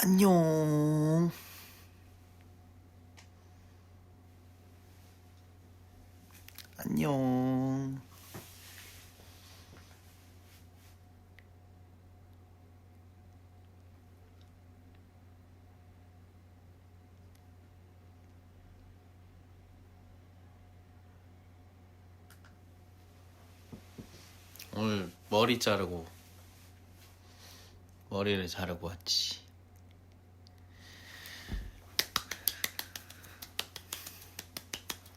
안녕. 안녕. 오늘 머리를 자르고 왔지.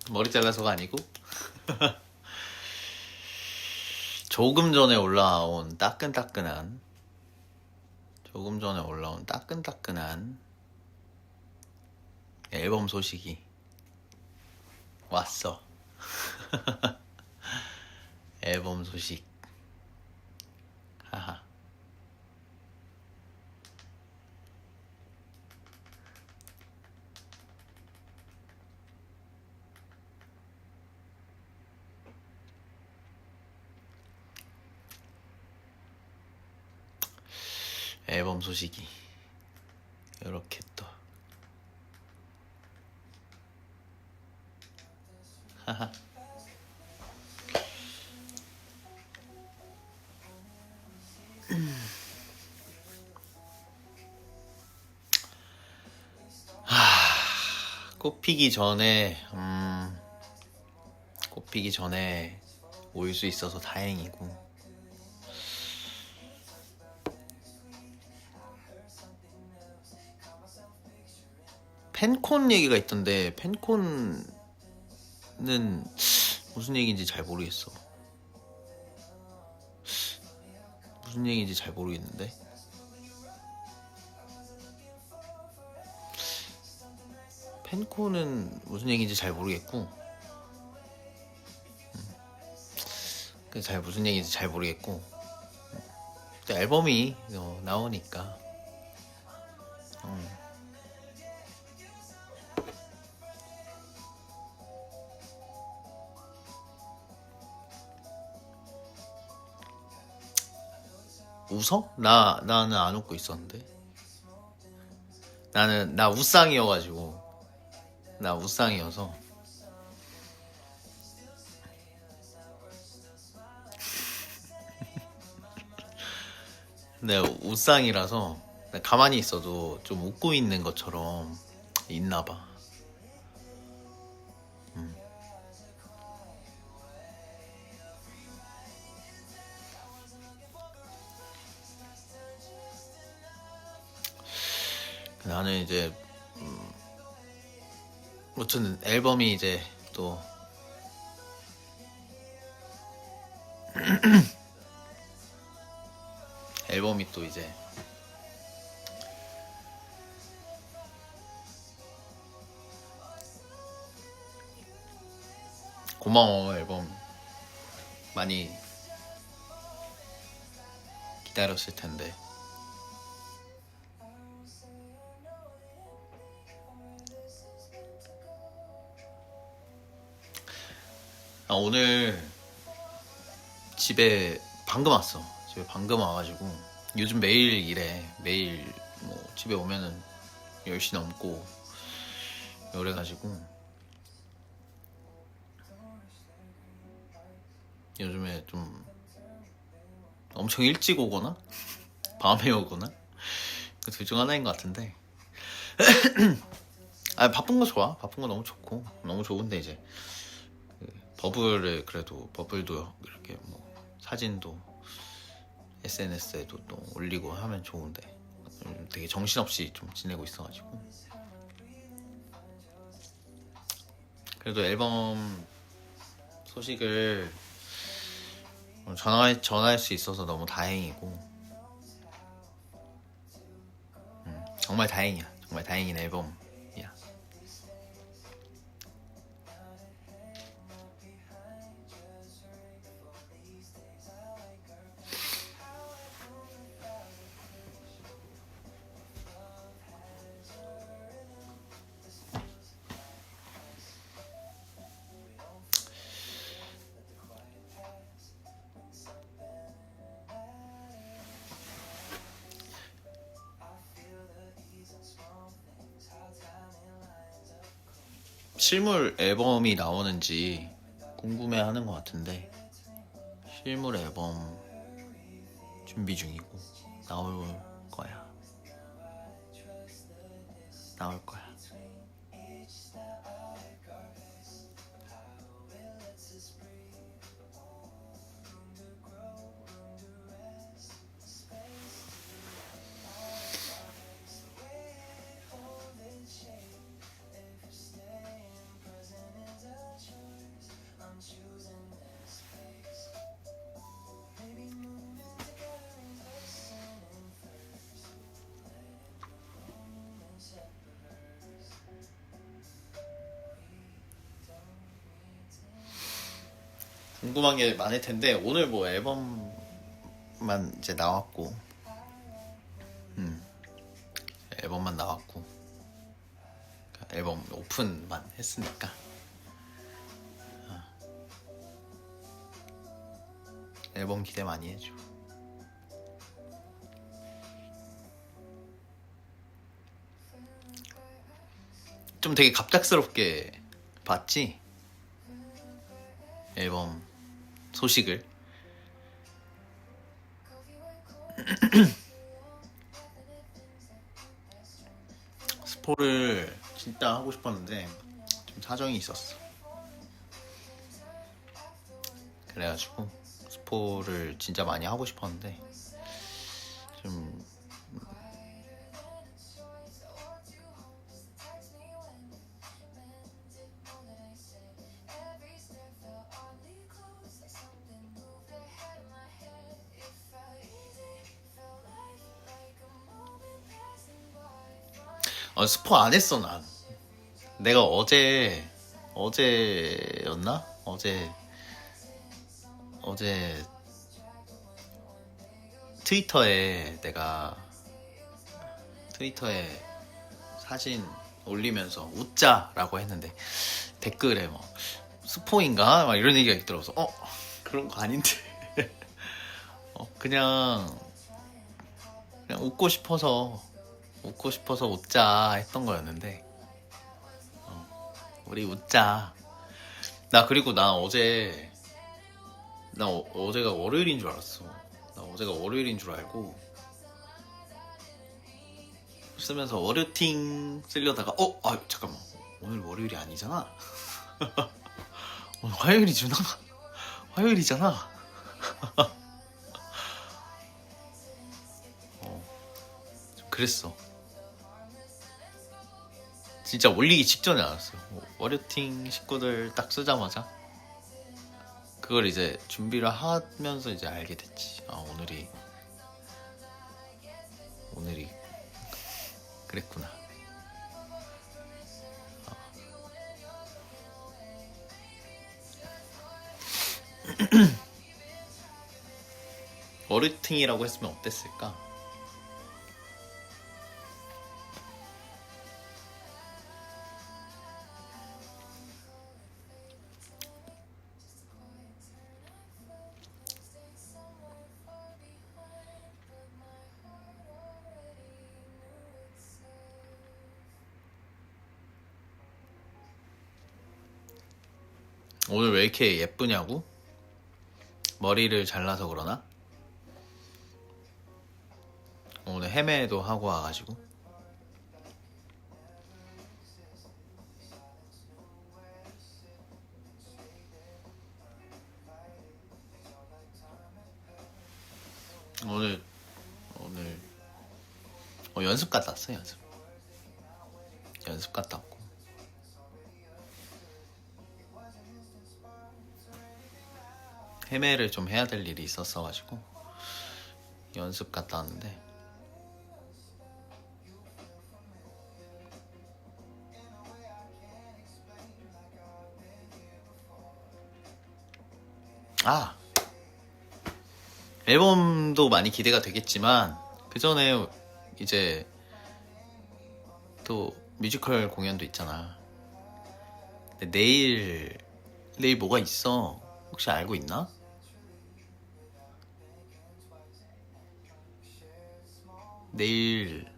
머리 잘라서가 아니고 조금 전에 올라온 따끈따끈한 앨범 소식이 왔어. 앨범 소식. 하하. 앨범 소식이 이렇게 또 하하. 꽃 피기 전에 올 수 있어서 다행이고, 팬콘 얘기가 있던데 팬콘은 무슨 얘기인지 잘 모르겠어. 무슨 얘기인지 잘 모르겠는데 팬콘은 무슨 얘기인지 잘 모르겠고, 무슨 얘기인지 잘 모르겠고, 또 앨범이 나오니까 웃어? 나는 안 웃고 있었는데. 나 우상이어가지고. 나 우상이어서. 내가 우상이라서 가만히 있어도 좀 웃고 있는 것처럼 있나봐. 나는 이제 무튼 앨범이 이제 또 앨범이 또 이제 고마워. 앨범 많이 기다렸을 텐데. 오늘 집에 방금 왔어. 집에 방금 와가지고 요즘 매일 일해. 매일 뭐 집에 오면은 10시 넘고 이래가지고 요즘에 좀 엄청 일찍 오거나 밤에 오거나 그 둘 중 하나인 것 같은데. 바쁜 거 좋아. 바쁜 거 너무 좋고 너무 좋은데, 이제 버블도 이렇게 뭐 사진도 SNS에도 또 올리고 하면 좋은데 되게 정신없이 좀 지내고 있어가지고. 그래도 앨범 소식을 전할 수 있어서 너무 다행이고, 정말 다행이야. 정말 다행인 앨범이야. 실물 앨범이 나오는지 궁금해하는 것 같은데 실물 앨범 준비 중이고 나올 거야. 나올 거야. 궁금한 게 많을 텐데 오늘 뭐 앨범만 이제 나왔고, 앨범만 나왔고 앨범 오픈만 했으니까 앨범 기대 많이 해줘. 좀 되게 갑작스럽게 봤지? 앨범 소식을. 스포를 진짜 하고 싶었는데 좀 사정이 있었어. 그래가지고 스포를 진짜 많이 하고 싶었는데 좀 스포 안 했어. 난 내가 어제였나? 어제 트위터에 사진 올리면서 웃자라고 했는데 댓글에 뭐 스포인가? 막 이런 얘기가 있더라고서 그런 거 아닌데 그냥 웃고 싶어서 웃자 했던 거였는데 우리 웃자. 그리고 나 어제가 월요일인 줄 알았어. 나 어제가 월요일인 줄 알고 쓰면서 월요팅 쓰려다가 잠깐만, 오늘 월요일이 아니잖아. 오늘 화요일이잖아. 좀 그랬어. 진짜 올리기 직전에 알았어. 월요팅 식구들 딱 쓰자마자 그걸 이제 준비를 하면서 이제 알게 됐지. 오늘이 그랬구나. 월요팅이라고 했으면 어땠을까? 오늘 왜 이렇게 예쁘냐고? 머리를 잘라서 그러나? 오늘 헤매도 하고 와가지고 오늘 연습 갔다 왔어. 연습 갔다 왔고 헤매를 좀 해야 될 일이 있었어가지고 연습 갔다 왔는데 앨범도 많이 기대가 되겠지만 그 전에 이제 또 뮤지컬 공연도 있잖아. 근데 내일 뭐가 있어? 혹시 알고 있나? 내일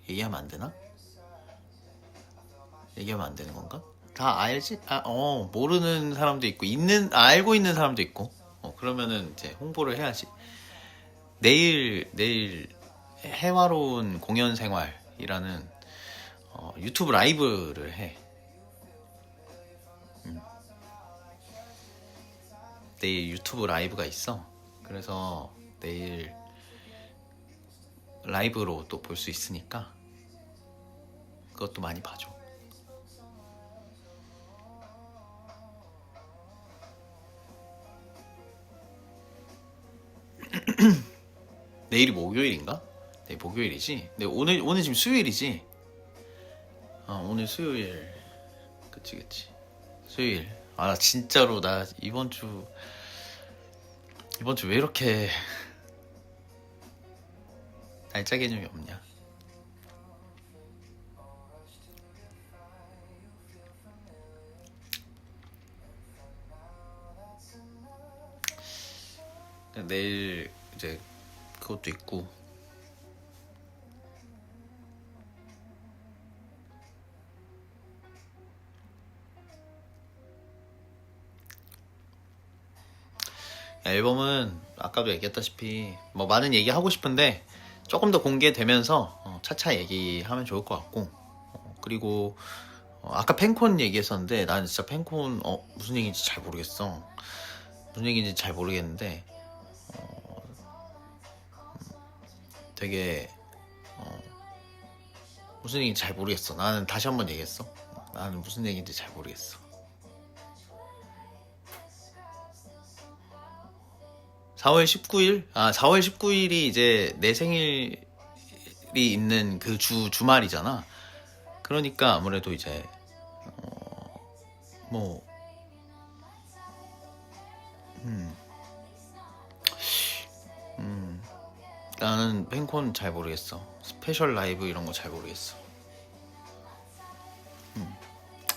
얘기하면 안 되나? 얘기하면 안 되는 건가? 다 알지? 모르는 사람도 있고 알고 있는 사람도 있고. 그러면은 이제 홍보를 해야지. 내일 해화로운 공연 생활이라는 유튜브 라이브를 해. 내일 유튜브 라이브가 있어. 그래서 내일 라이브로 또 볼 수 있으니까 그것도 많이 봐줘. 내일이 목요일인가? 내일 목요일이지? 오늘 지금 수요일이지? 오늘 수요일. 그치. 수요일. 나 진짜로 나 이번 주 왜 이렇게 날짜 개념이 없냐? 내일 이제 그것도 있고. 앨범은 아까도 얘기했다시피 뭐 많은 얘기 하고 싶은데 조금 더 공개되면서 차차 얘기하면 좋을 것 같고. 그리고 아까 팬콘 얘기했었는데 나는 진짜 팬콘 무슨 얘기인지 잘 모르겠어. 무슨 얘기인지 잘 모르겠는데 되게 무슨 얘기인지 잘 모르겠어. 나는 다시 한번 얘기했어. 나는 무슨 얘기인지 잘 모르겠어. 4월 19일? 4월 19일이 이제 내 생일이 있는 그 주말이잖아. 그러니까 아무래도 이제 나는 팬콘 잘 모르겠어. 스페셜 라이브 이런 거 잘 모르겠어.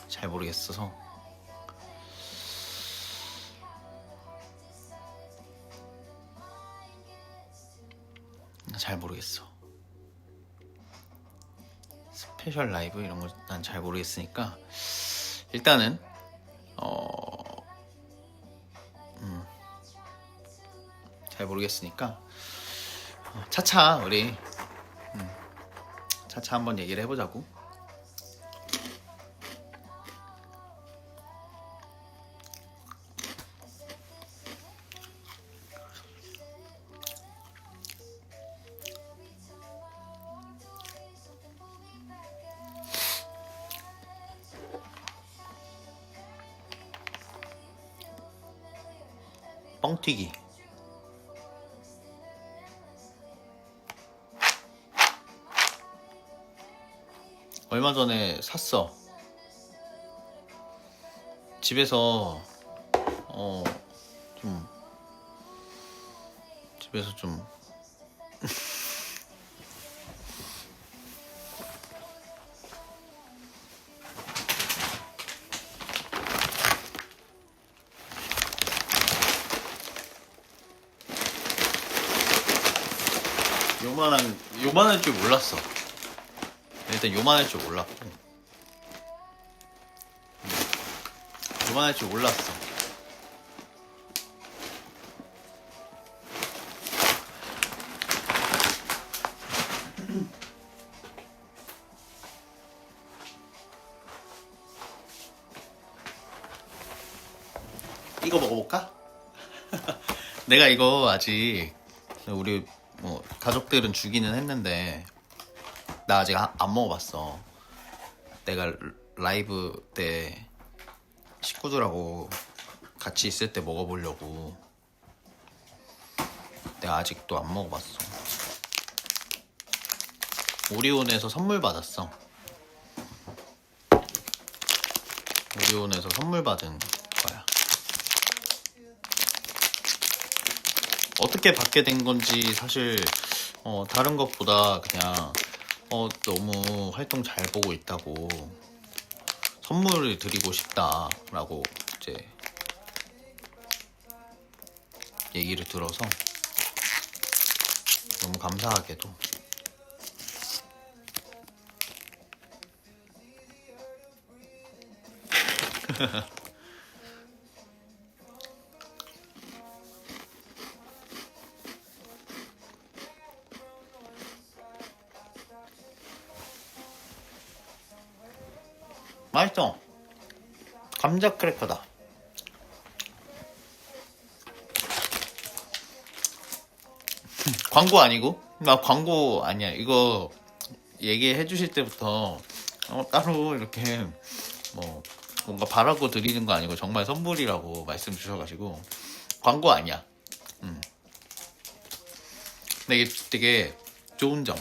잘 모르겠어서. 잘 모르겠어. 스페셜 라이브 이런 거 난 잘 모르겠으니까 일단은 잘 모르겠으니까 차차 우리 차차 한번 얘기를 해보자고. 뻥튀기. 얼마 전에 샀어. 집에서 좀 요만할 줄 몰랐어. 일단 요만할 줄 몰랐고 요만할 줄 몰랐어. 이거 먹어볼까? 내가 이거 아직 우리 뭐 가족들은 주기는 했는데 나 아직 안 먹어봤어. 내가 라이브 때 식구들하고 같이 있을 때 먹어보려고. 내가 아직도 안 먹어봤어. 오리온에서 선물 받았어. 오리온에서 선물 받은 거야. 어떻게 받게 된 건지 사실 다른 것보다 그냥 너무 활동 잘 보고 있다고 선물을 드리고 싶다라고 이제 얘기를 들어서 너무 감사하게도 맛있어. 감자 크래커다. 광고 아니고? 나 광고 아니야. 이거 얘기해 주실 때부터 따로 이렇게 뭐 뭔가 바라고 드리는 거 아니고 정말 선물이라고 말씀 주셔가지고 광고 아니야. 근데 이게 되게 좋은 점,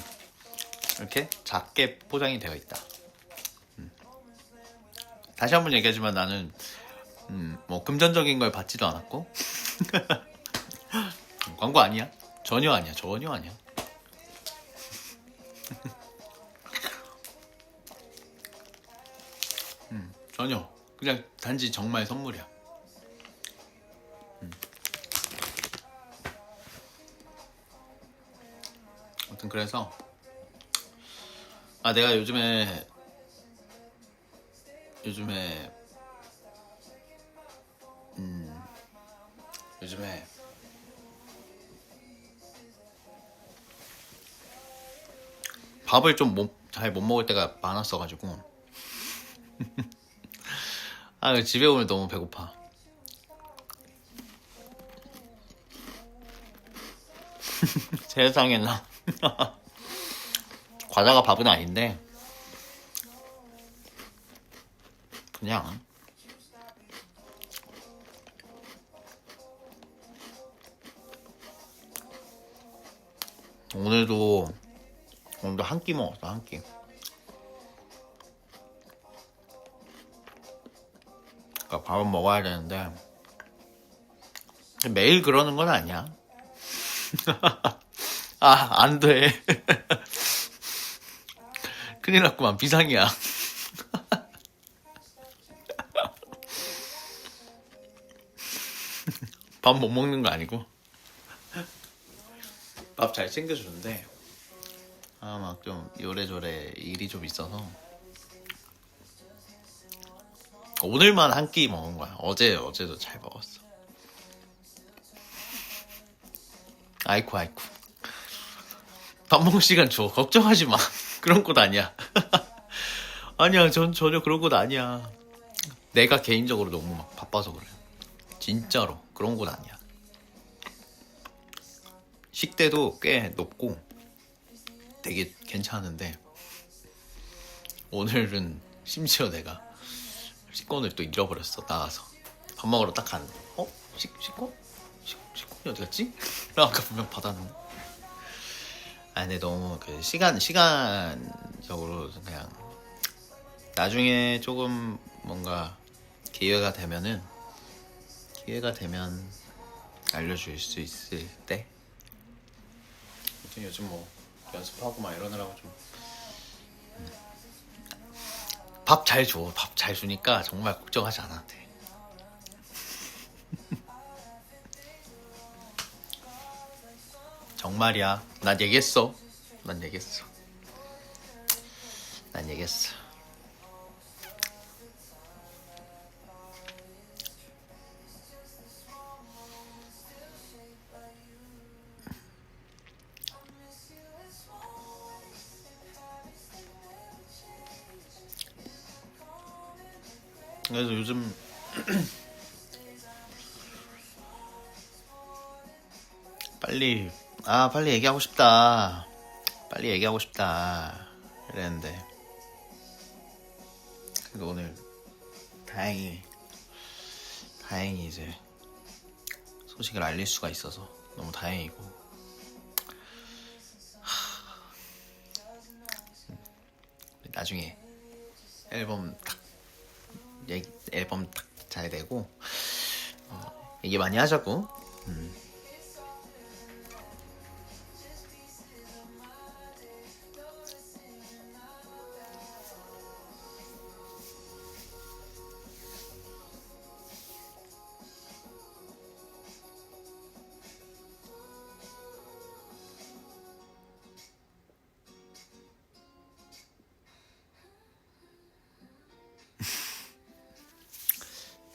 이렇게 작게 포장이 되어 있다. 다시 한번 얘기하지만 나는 뭐 금전적인 걸 받지도 않았고 광고 아니야. 전혀 아니야. 전혀 아니야. 전혀. 그냥 단지 정말 선물이야. 아무튼 그래서 내가 요즘에 밥을 좀 잘 못 먹을 때가 많았어가지고 집에 오면 너무 배고파. 세상에나. 과자가 밥은 아닌데 그냥 오늘도 한 끼 먹었어. 한 끼. 그러니까 밥은 먹어야 되는데 매일 그러는 건 아니야. 안 돼. 큰일 났구만. 비상이야. 밥 못 먹는 거 아니고 밥 잘 챙겨주는데 막 좀 요래조래 일이 좀 있어서 오늘만 한 끼 먹은 거야. 어제도 잘 먹었어. 아이쿠. 밥 먹을 시간 줘. 걱정하지 마. 그런 곳 아니야. 아니야, 전 전혀 그런 곳 아니야. 내가 개인적으로 너무 막 바빠서 그래. 진짜로 그런 곳 아니야. 식대도 꽤 높고 되게 괜찮은데 오늘은 심지어 내가 식권을 또 잃어버렸어. 나가서 밥 먹으러 딱 갔는데 식권? 식권이 어디 갔지? 나 아까 분명 받았는데. 근데 너무 그 시간적으로 그냥 나중에 조금 뭔가 기회가 되면 알려줄 수 있을 때. 요즘 뭐 연습하고 막 이러느라고 좀 밥 잘 줘. 밥 잘 주니까 정말 걱정하지 않아도 돼. 정말이야. 난 얘기했어. 그래서 요즘 빨리 얘기하고 싶다. 이랬는데 그래도 오늘 다행히 이제 소식을 알릴 수가 있어서 너무 다행이고, 나중에 앨범 딱 잘 되고 얘기 많이 하자고.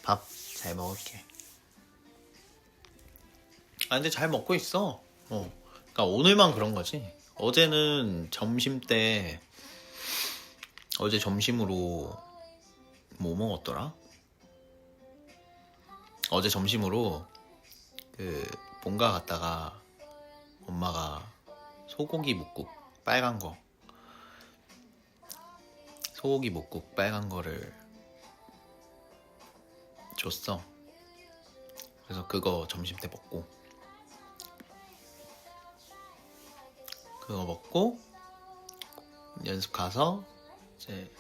밥 잘 먹을게. 아 근데 잘 먹고 있어. 그러니까 오늘만 그런 거지. 어제는 점심 때 어제 점심으로 뭐 먹었더라? 어제 점심으로 그 본가 갔다가 엄마가 소고기 묵국 빨간 거 소고기 묵국 빨간 거를 줬어. 그래서 그거 점심 때 먹고 그거 먹고 연습 가서 이제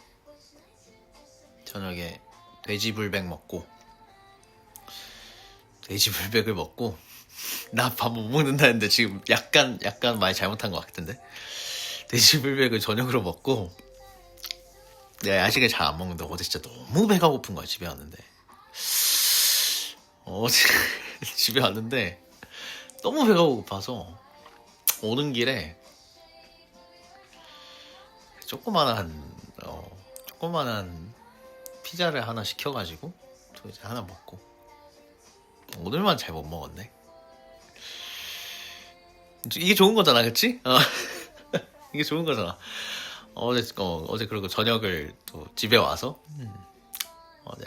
저녁에 돼지불백 먹고 돼지불백을 먹고 나 밥 못 먹는다 했는데 지금 약간 많이 잘못한 것 같은데 돼지불백을 저녁으로 먹고 내가 야식을 잘 안 먹는데 어제 진짜 너무 배가 고픈 거야. 집에 왔는데 어제 집에 왔는데 너무 배가 고파서 오는 길에 조그만한 피자를 하나 시켜가지고 또 이제 하나 먹고 오늘만 잘 못 먹었네. 이게 좋은 거잖아, 그치? 이게 좋은 거잖아. 어제 그리고 저녁을 또 집에 와서 어제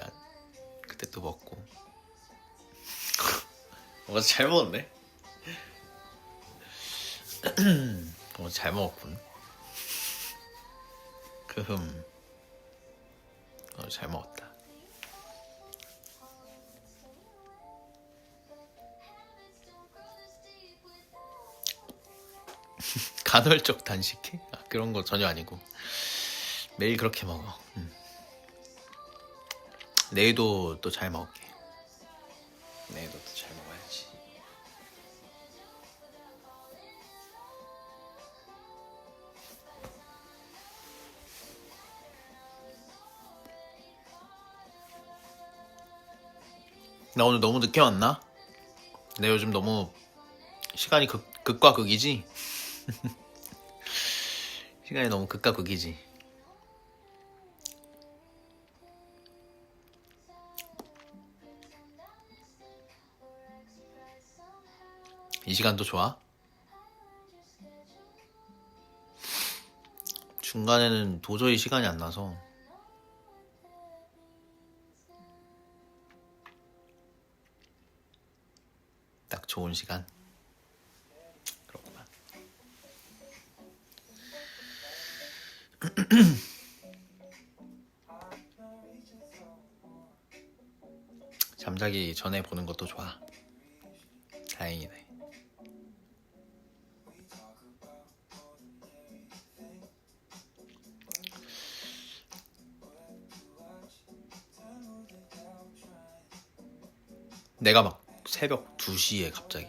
그때 또 먹고 어제 잘 먹었네. 어제 잘 먹었군. 잘 먹었다. 간헐적 단식해? 그런 거 전혀 아니고 매일 그렇게 먹어. 내일도 또 잘 먹을게. 내일도 또 잘 먹어야지. 나 오늘 너무 늦게 왔나? 내 요즘 너무 시간이 극과 극이지? 시간이 너무 극과 극이지. 이 시간도 좋아? 중간에는 도저히 시간이 안 나서 딱 좋은 시간. 그렇구만. 잠자기 전에 보는 것도 좋아. 다행이네. 내가 막 새벽 2시에 갑자기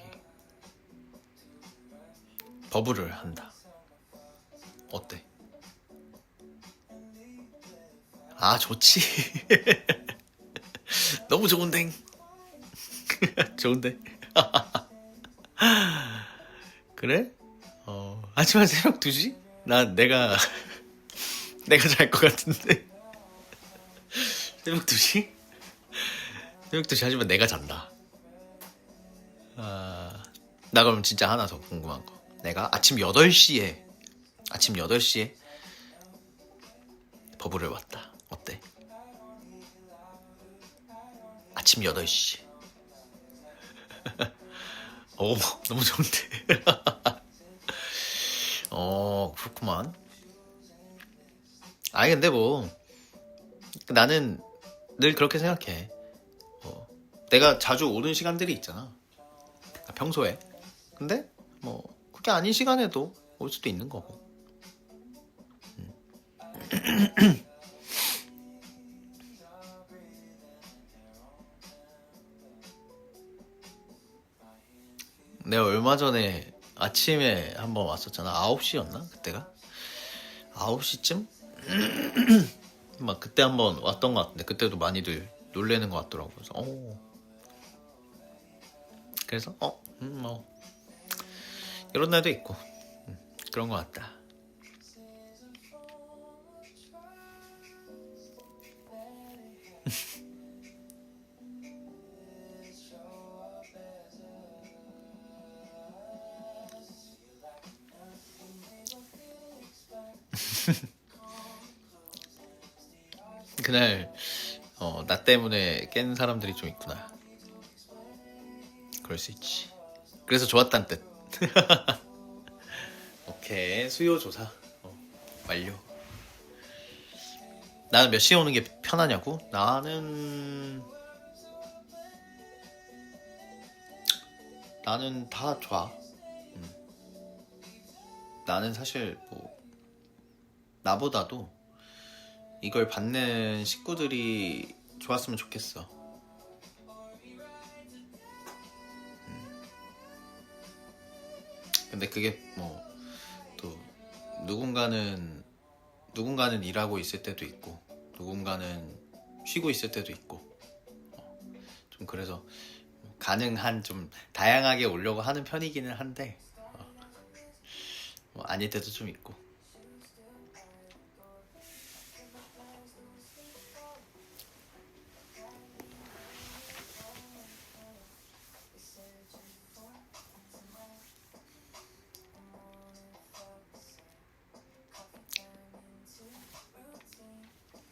버블을 한다. 어때? 아 좋지. 너무 좋은데. 좋은데. 그래? 하지만 새벽 2시? 내가 잘 것 같은데. 새벽 2시? 새벽 2시 하지만 내가 잔다. 나 그럼 진짜 하나 더 궁금한 거. 내가 아침 8시에 버블을 왔다. 어때? 아침 8시. 오, 너무 좋은데. 그렇구만. 아니 근데 뭐 나는 늘 그렇게 생각해. 내가 자주 오는 시간들이 있잖아. 평소에. 근데 뭐 그게 아닌 시간에도 올 수도 있는 거고. 내가 얼마 전에 아침에 한번 왔었잖아. 9시였나? 그때가? 9시쯤? 막 그때 한번 왔던 것 같은데 그때도 많이들 놀래는 것 같더라고. 그래서 뭐 이런 날도 있고 그런 것 같다. 그날 나 때문에 깬 사람들이 좀 있구나. 그럴 수 있지. 그래서 좋았단 뜻. 오케이, 수요 조사 완료. 나는 몇 시에 오는 게 편하냐고? 나는 다 좋아. 나는 사실 뭐 나보다도 이걸 받는 식구들이 좋았으면 좋겠어. 근데 그게 뭐 또 누군가는 일하고 있을 때도 있고 누군가는 쉬고 있을 때도 있고 좀 그래서 가능한 좀 다양하게 오려고 하는 편이기는 한데 뭐 아닐 때도 좀 있고.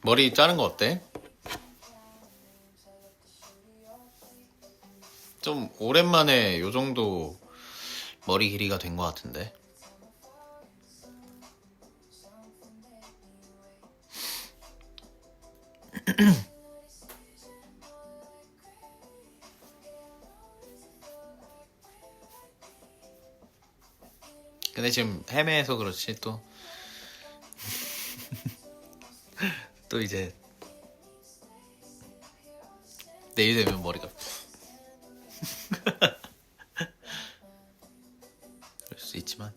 머리 자른 거 어때? 좀 오랜만에 요 정도 머리 길이가 된 것 같은데. 근데 지금 헤매해서 그렇지 또 이제 내일 되면 머리가 그럴 수 있지만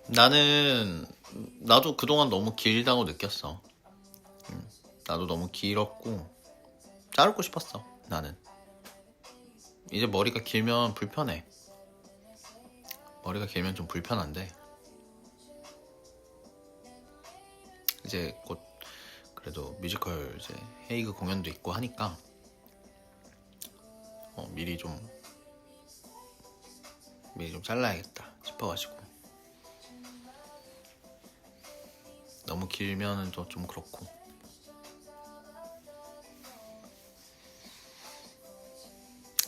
나도 그동안 너무 길다고 느꼈어. 나도 너무 길었고 자르고 싶었어. 나는 이제 머리가 길면 불편해. 머리가 길면 좀 불편한데 이제 곧 그래도 뮤지컬 이제 헤이그 공연도 있고 하니까 미리 좀 잘라야겠다 싶어가지고. 너무 길면은 또 좀 그렇고.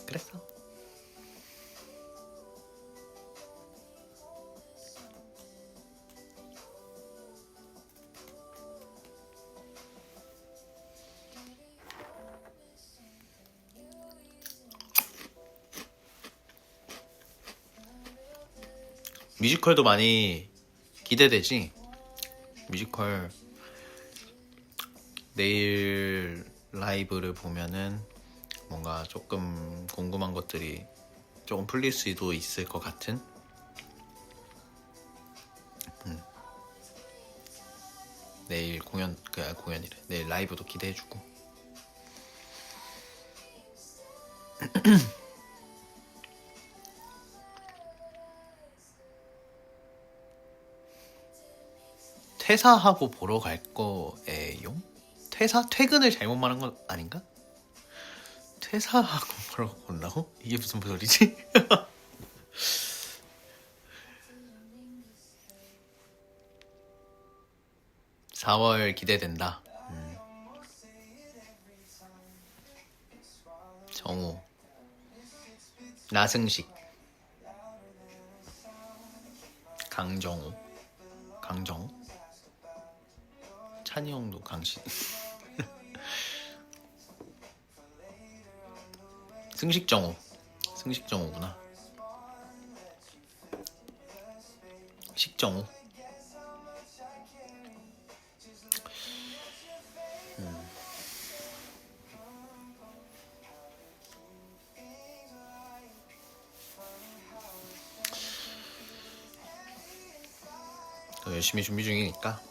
그랬어. 뮤지컬도 많이 기대되지? 뮤지컬 내일 라이브를 보면은 뭔가 조금 궁금한 것들이 조금 풀릴 수도 있을 것 같은. 내일 공연이래. 내일 라이브도 기대해주고. 퇴사하고 보러 갈 거예요? 퇴근을 잘못 말한 건 아닌가? 퇴사하고 보러 온다고? 이게 무슨 소리지? 4월 기대된다. 정우, 나승식, 강정우, 찬이 형도 강신. 승식정우구나. 식정우. 열심히 준비 중이니까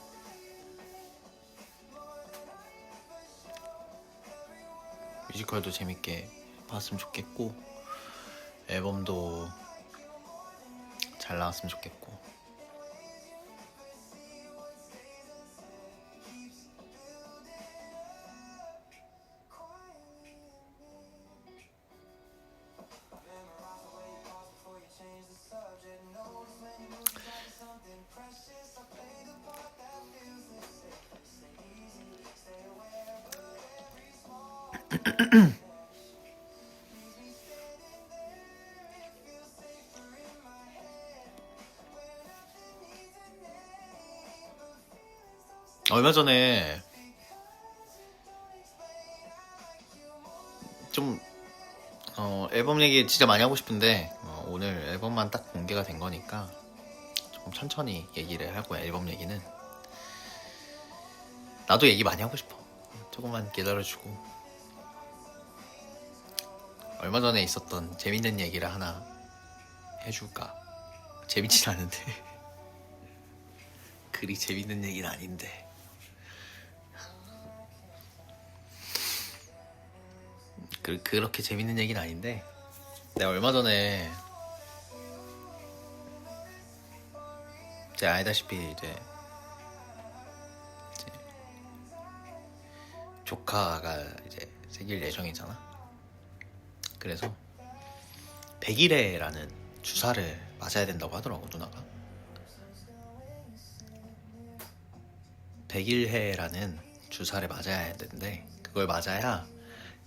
뮤지컬도 재밌게 봤으면 좋겠고 앨범도 잘 나왔으면 좋겠고. 얼마 전에 좀 앨범 얘기 진짜 많이 하고 싶은데 오늘 앨범만 딱 공개가 된 거니까 조금 천천히 얘기를 할 거야. 앨범 얘기는 나도 얘기 많이 하고 싶어. 조금만 기다려주고. 얼마 전에 있었던 재밌는 얘기를 하나 해줄까? 재밌진 않은데 그리 재밌는 얘기는 아닌데. 그렇게 재밌는 얘기는 아닌데, 내가 얼마 전에 제가 알다시피 이제 조카가 이제 생길 예정이잖아. 그래서 100일해라는 주사를 맞아야 된다고 하더라고, 누나가. 100일해라는 주사를 맞아야 되는데, 그걸 맞아야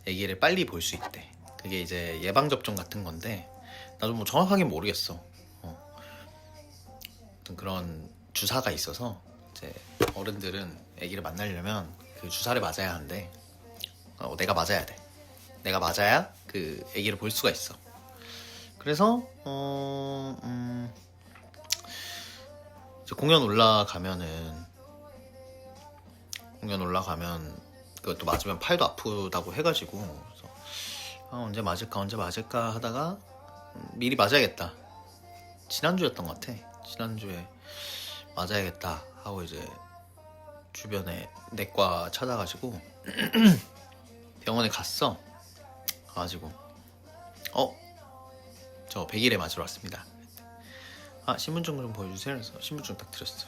아기를 빨리 볼 수 있대. 그게 이제 예방접종 같은 건데, 나도 뭐 정확하게 모르겠어. 어떤 그런 주사가 있어서 이제 어른들은 아기를 만나려면 그 주사를 맞아야 한대. 내가 맞아야 돼. 내가 맞아야 그 아기를 볼 수가 있어. 그래서 이제 공연 올라가면 그것도 맞으면 팔도 아프다고 해가지고, 그래서 언제 맞을까 하다가 미리 맞아야겠다. 지난주였던 것 같아. 지난주에 맞아야겠다 하고 이제 주변에 내과 찾아가지고 병원에 갔어. 가가지고 저 100일에 맞으러 왔습니다. 신분증 좀 보여주세요. 그래서 신분증 딱 드렸어.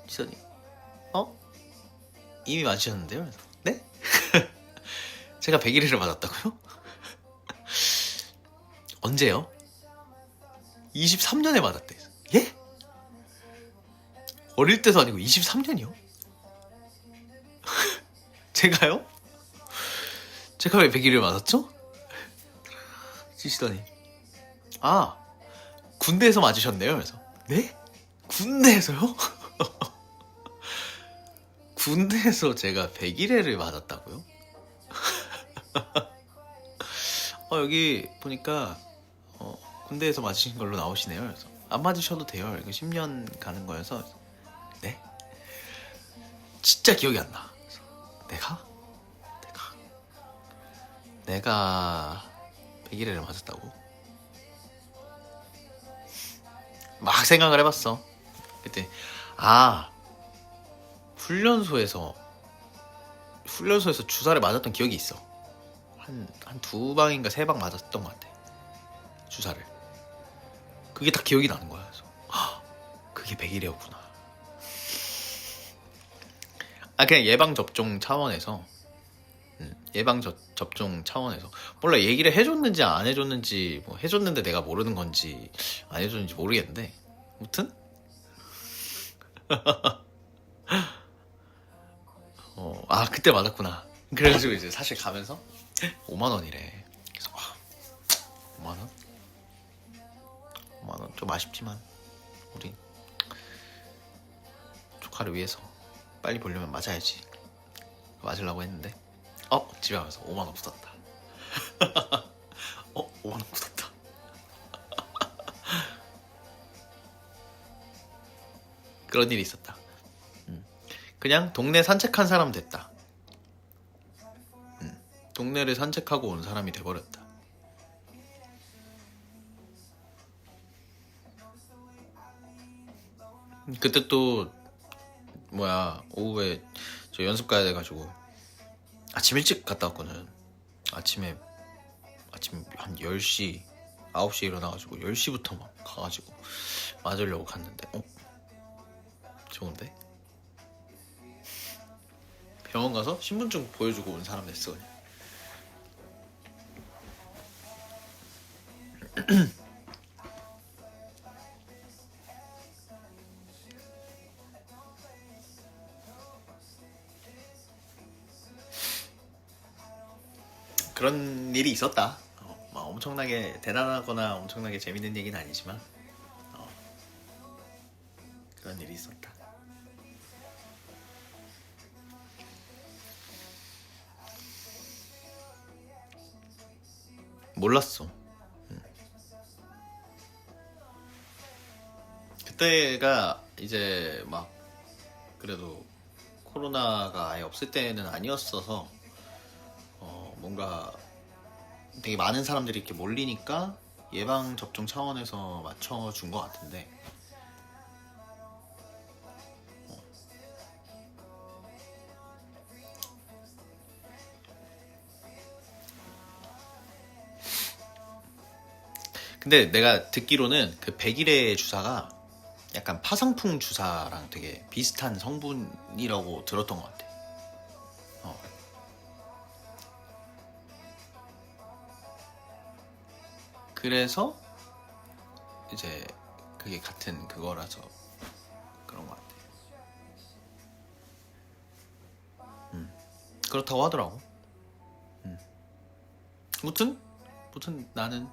시선이 이미 맞으셨는데요? 그래서 네? 제가 100일을 맞았다고요? 언제요? 23년에 맞았대. 예? 어릴 때도 아니고 23년이요? 제가요? 제가 왜 100일을 맞았죠? 지시더니 군대에서 맞으셨네요. 그래서 네? 군대에서요? 군대에서 제가 100일회를 맞았다고요? 여기 보니까 군대에서 맞으신 걸로 나오시네요. 그래서 안 맞으셔도 돼요. 이거 10년 가는 거여서. 네? 진짜 기억이 안 나. 내가 100일회를 맞았다고? 막 생각을 해봤어. 그때 훈련소에서 주사를 맞았던 기억이 있어. 한 2방인가 3방 맞았던 것 같아. 주사를. 그게 딱 기억이 나는 거야. 그래서 그게 100일이었구나. 그냥 예방접종 차원에서 몰라, 얘기를 해줬는지 안 해줬는지, 뭐 해줬는데 내가 모르는 건지 안 해줬는지 모르겠는데, 아무튼 그때 맞았구나. 그래가지고 이제 사실 가면서 5만원이래. 그래서 5만원? 5만원 좀 아쉽지만 우리 조카를 위해서 빨리 보려면 맞아야지. 맞으려고 했는데 집에 가면서 5만원 굳었다. 5만원 굳었다. 그런 일이 있었다. 그냥 동네 산책한 사람 됐다. 동네를 산책하고 온 사람이 돼버렸다. 그때 또 오후에 저 연습 가야 돼가지고 아침 일찍 갔다 왔거든. 아침 한 10시 9시에 일어나가지고 10시부터 막 가가지고 맞으려고 갔는데 좋은데? 병원 가서 신분증 보여주고 온 사람 됐어. 그런 일이 있었다. 막 엄청나게 대단하거나 엄청나게 재밌는 얘기는 아니지만 그런 일이 있었다. 몰랐어. 그때가 이제 막 그래도 코로나가 아예 없을 때는 아니었어서 뭔가 되게 많은 사람들이 이렇게 몰리니까 예방 접종 차원에서 맞춰준 것 같은데 근데 내가 듣기로는 그 100일의 주사가 약간 파상풍 주사랑 되게 비슷한 성분이라고 들었던 것 같아. 그래서 이제 그게 같은 그거라서 그런 것 같아. 그렇다고 하더라고. 무튼 나는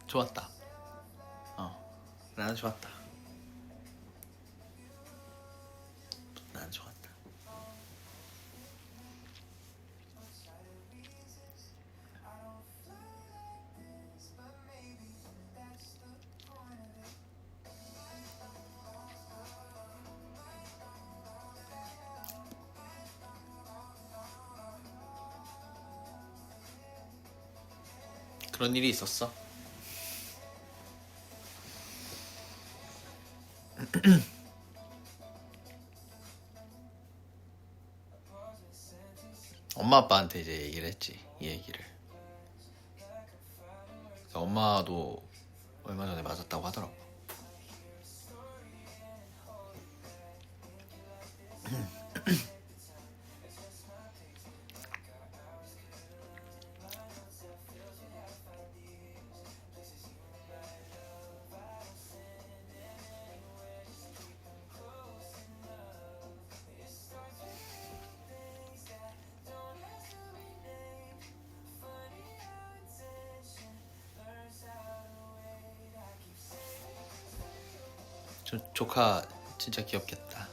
좋았다. 나는 좋았다. 나는 좋았다. 그런 일이 있었어. 엄마 아빠한테 이제 얘기를 했지. 이 얘기를. 엄마도 얼마 전에 맞았다고 하더라고. 조카 진짜 귀엽겠다.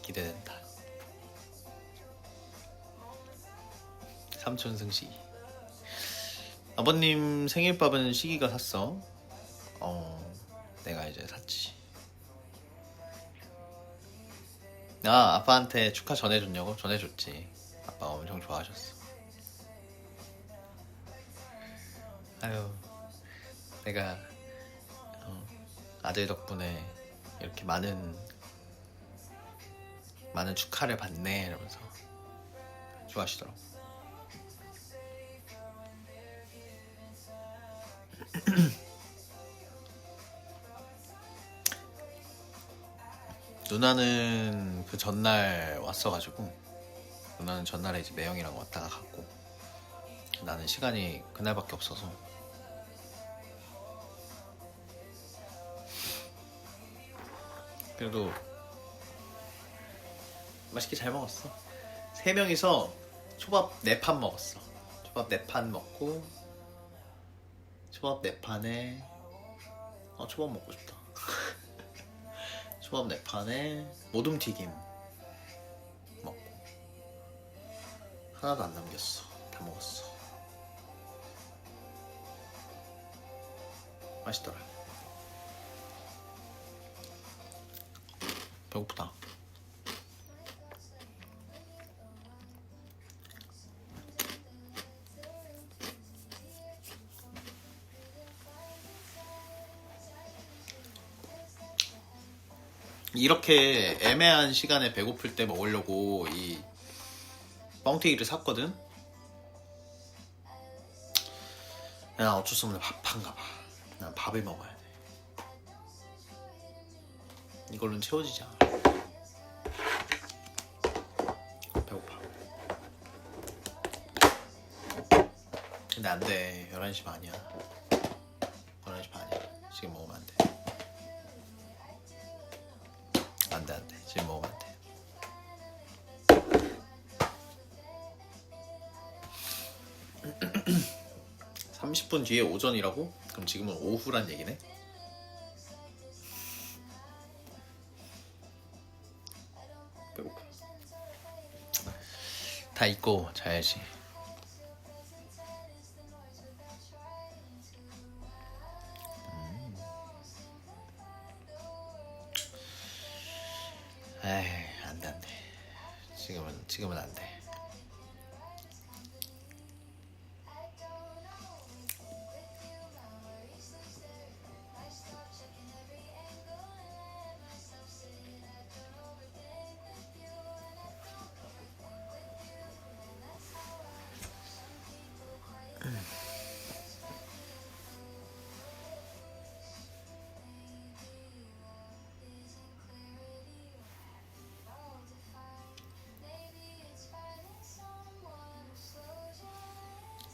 기대된다. 삼촌 승식. 아버님 생일밥은 시기가 샀어. 내가 이제 샀지. 아빠한테 축하 전해줬냐고? 전해줬지. 아빠가 엄청 좋아하셨어. 아유, 내가 아들 덕분에 이렇게 많은 축하를 받네 이러면서 좋아하시더라고. 누나는 그 전날 왔어가지고 누나는 전날에 이제 매형이랑 왔다가 갔고 나는 시간이 그날밖에 없어서 그래도 맛있게 잘 먹었어. 3명이서 초밥 4판 먹었어. 초밥 4판 먹고 초밥 4판에 초밥 먹고 싶다. 초밥 4판에 모둠튀김 먹고 하나도 안 남겼어. 다 먹었어. 맛있더라. 배고프다. 이렇게 애매한 시간에 배고플 때 먹으려고 이 뻥튀기를 샀거든. 난 어쩔 수 없는 밥한가 봐. 난 밥을 먹어야 돼. 이걸로는 채워지지 않아. 배고파. 근데 안 돼. 11시 반이야. 11시 반이야. 지금 먹으면 안 돼. 안 돼. 지금 먹으면 안 돼. 30분 뒤에 오전이라고? 그럼 지금은 오후란 얘기네? 배고파. 다 잊고 자야지. 에이, 안돼 안돼. 지금은 안돼.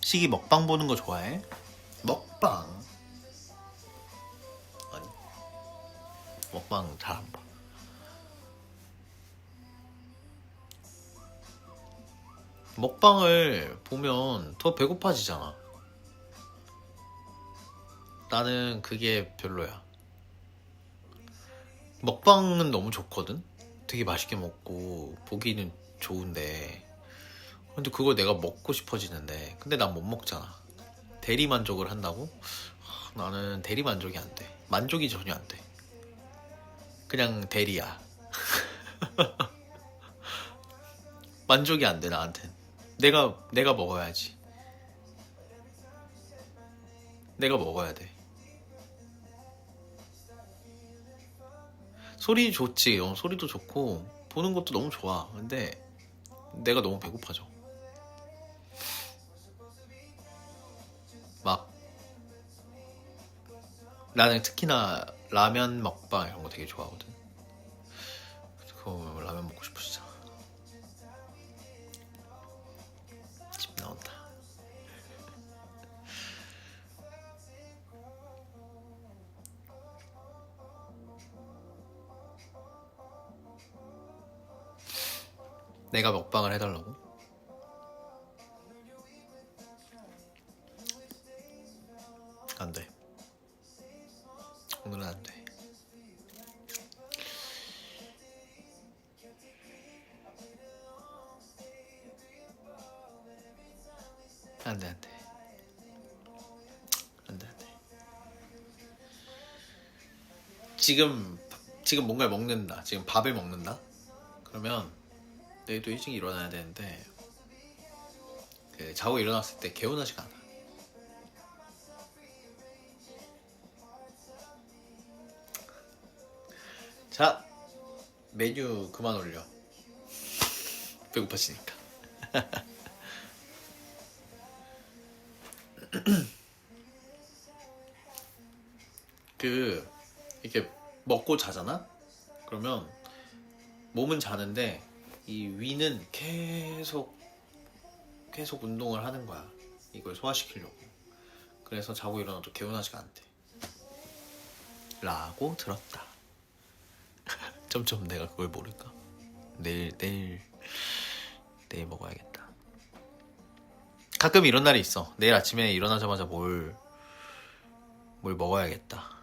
시기 먹방 보는 거 좋아해? 먹방? 아니, 먹방 잘 안 봐. 먹방을 보면 더 배고파지잖아. 나는 그게 별로야. 먹방은 너무 좋거든? 되게 맛있게 먹고 보기는 좋은데, 근데 그걸 내가 먹고 싶어지는데, 근데 난 못 먹잖아. 대리 만족을 한다고? 나는 대리 만족이 안 돼. 만족이 전혀 안 돼. 그냥 대리야. 만족이 안 돼, 나한텐. 내가 먹어야지. 내가 먹어야 돼. 소리 좋지. 소리도 좋고 보는 것도 너무 좋아. 근데 내가 너무 배고파져. 막 나는 특히나 라면 먹방 이런 거 되게 좋아하거든. 그거 라면 먹고 싶어지잖아. 집 나온다. 내가 먹방을 해달라고? 안 돼. 오늘은 안 돼. 안 돼, 안 돼. 안 돼, 안 돼. 지금 뭔가를 먹는다. 지금 밥을 먹는다? 그러면 내일도 일찍 일어나야 되는데, 자고 일어났을 때 개운하지가 않아. 자, 메뉴 그만 올려. 배고파지니까. 이렇게 먹고 자잖아? 그러면 몸은 자는데 이 위는 계속 운동을 하는 거야. 이걸 소화시키려고. 그래서 자고 일어나도 개운하지가 않대. 라고 들었다. 점점 내가 그걸 모를까? 내일 먹어야겠다. 가끔 이런 날이 있어. 내일 아침에 일어나자마자 뭘 먹어야겠다.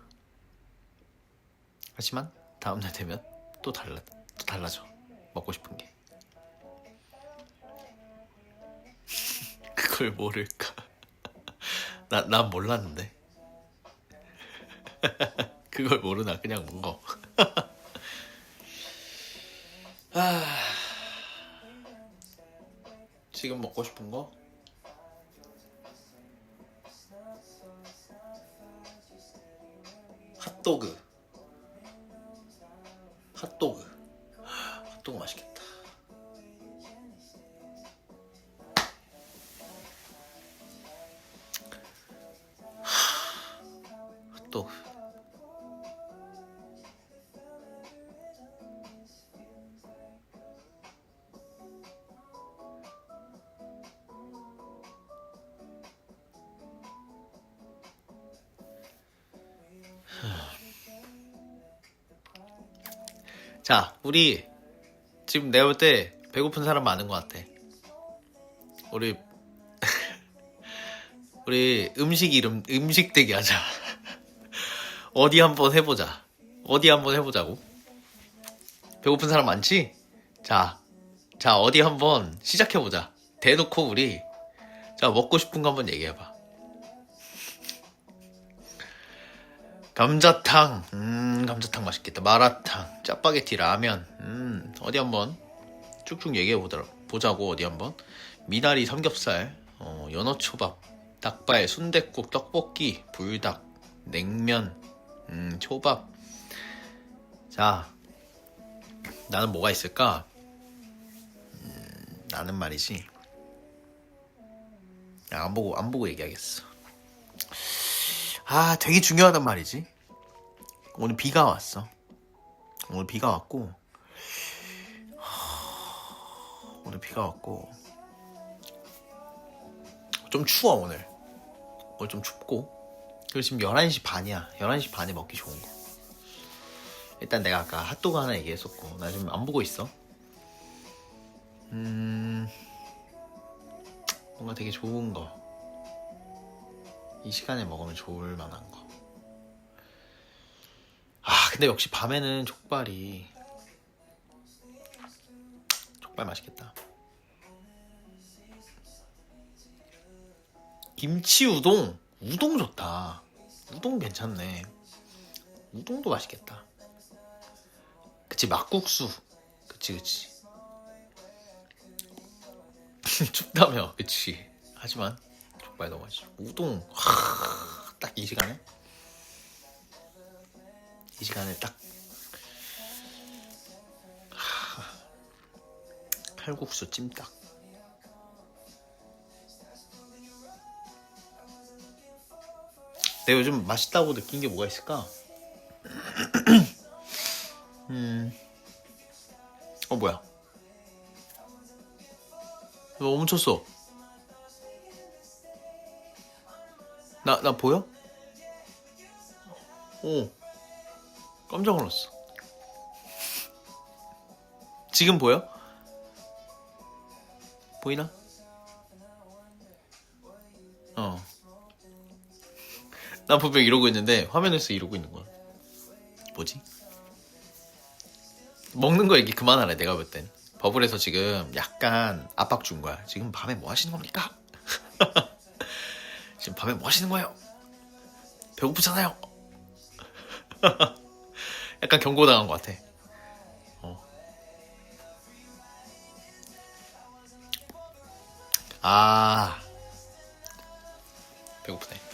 하지만 다음날 되면 또 달라져. 먹고 싶은 게. 그걸 모를까? 난 몰랐는데. 그걸 모르나 그냥 먹어. 지금 먹고 싶은 거? 핫도그 맛있겠다. 핫도그. 자, 우리 지금 내가 볼 때 배고픈 사람 많은 것 같아. 우리 우리 음식 대기 하자. 어디 한번 해보자. 어디 한번 해보자고. 배고픈 사람 많지? 자, 어디 한번 시작해보자. 대놓고 우리, 자, 먹고 싶은 거 한번 얘기해봐. 감자탕, 감자탕 맛있겠다. 마라탕, 짜파게티, 라면, 어디 한번 쭉쭉 얘기해보자고, 어디 한번. 미나리 삼겹살, 연어초밥, 닭발, 순댓국, 떡볶이, 불닭, 냉면, 초밥. 자, 나는 뭐가 있을까? 나는 말이지. 야, 안 보고 얘기하겠어. 아, 되게 중요하단 말이지. 오늘 비가 왔어. 오늘 비가 왔고, 좀 추워, 오늘. 오늘 좀 춥고. 그리고 지금 11시 반이야. 11시 반에 먹기 좋은 거. 일단 내가 아까 핫도그 하나 얘기했었고, 나 지금 안 보고 있어. 뭔가 되게 좋은 거. 이 시간에 먹으면 좋을 만한 거. 아, 근데 역시 밤에는 족발 맛있겠다. 김치 우동 좋다. 우동 괜찮네. 우동도 맛있겠다. 그치, 막국수. 그치. 춥다며. 그치. 하지만 족발 너무 맛있어. 우동 딱 이 시간에 딱 칼국수 찜닭. 내가 요즘 맛있다고 느낀 게 뭐가 있을까? 뭐야? 너 멈췄어. 나 보여? 깜짝 놀랐어. 지금 보여? 보이나? 나 분명 이러고 있는데 화면에서 이러고 있는 거야. 뭐지? 먹는 거 얘기 그만하래. 내가 볼 땐 버블에서 지금 약간 압박 준 거야. 지금 밤에 뭐 하시는 겁니까? 지금 밤에 뭐 하시는 거예요? 배고프잖아요. 약간 경고당한 것 같아. 아, 배고프네.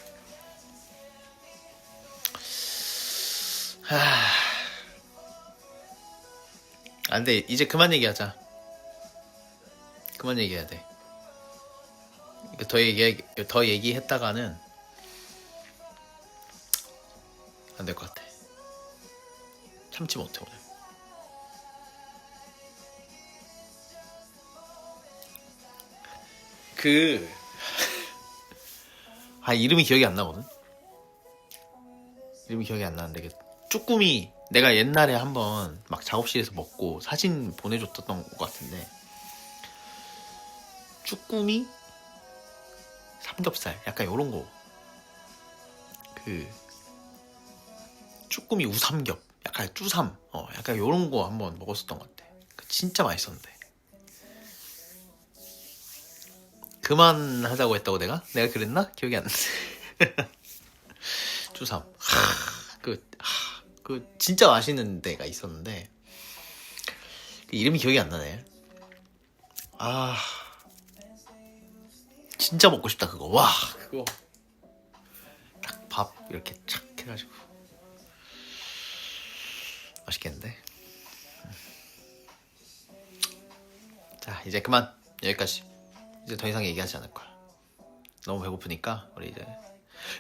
안 돼. 이제 그만 얘기하자. 그만 얘기해야 돼. 더 얘기했다가는 안 될 것 같아. 참지 못해, 오늘. 이름이 기억이 안 나거든? 이름이 기억이 안 나는데, 쭈꾸미, 내가 옛날에 한번 막 작업실에서 먹고 사진 보내줬던 것 같은데, 쭈꾸미 삼겹살, 약간 요런 거. 쭈꾸미 우삼겹, 약간 쭈삼, 약간 요런 거 한번 먹었었던 것 같아. 진짜 맛있었는데. 그만하자고 했다고 내가 그랬나? 기억이 안 나. 쭈삼. 진짜 맛있는 데가 있었는데 이름이 기억이 안 나네. 진짜 먹고 싶다 그거. 와, 그거 딱 밥 이렇게 착 해가지고 맛있겠는데. 자, 이제 그만. 여기까지. 이제 더 이상 얘기하지 않을 거야. 너무 배고프니까 우리 이제.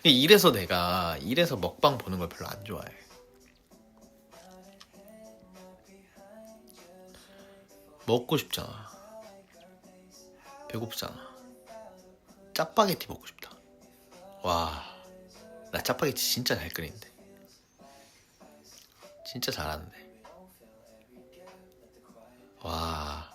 이래서 먹방 보는 걸 별로 안 좋아해. 먹고 싶잖아. 배고프잖아. 짜파게티 먹고 싶다. 와, 나 짜파게티 진짜 잘 끓이는데. 진짜 잘하는데. 와.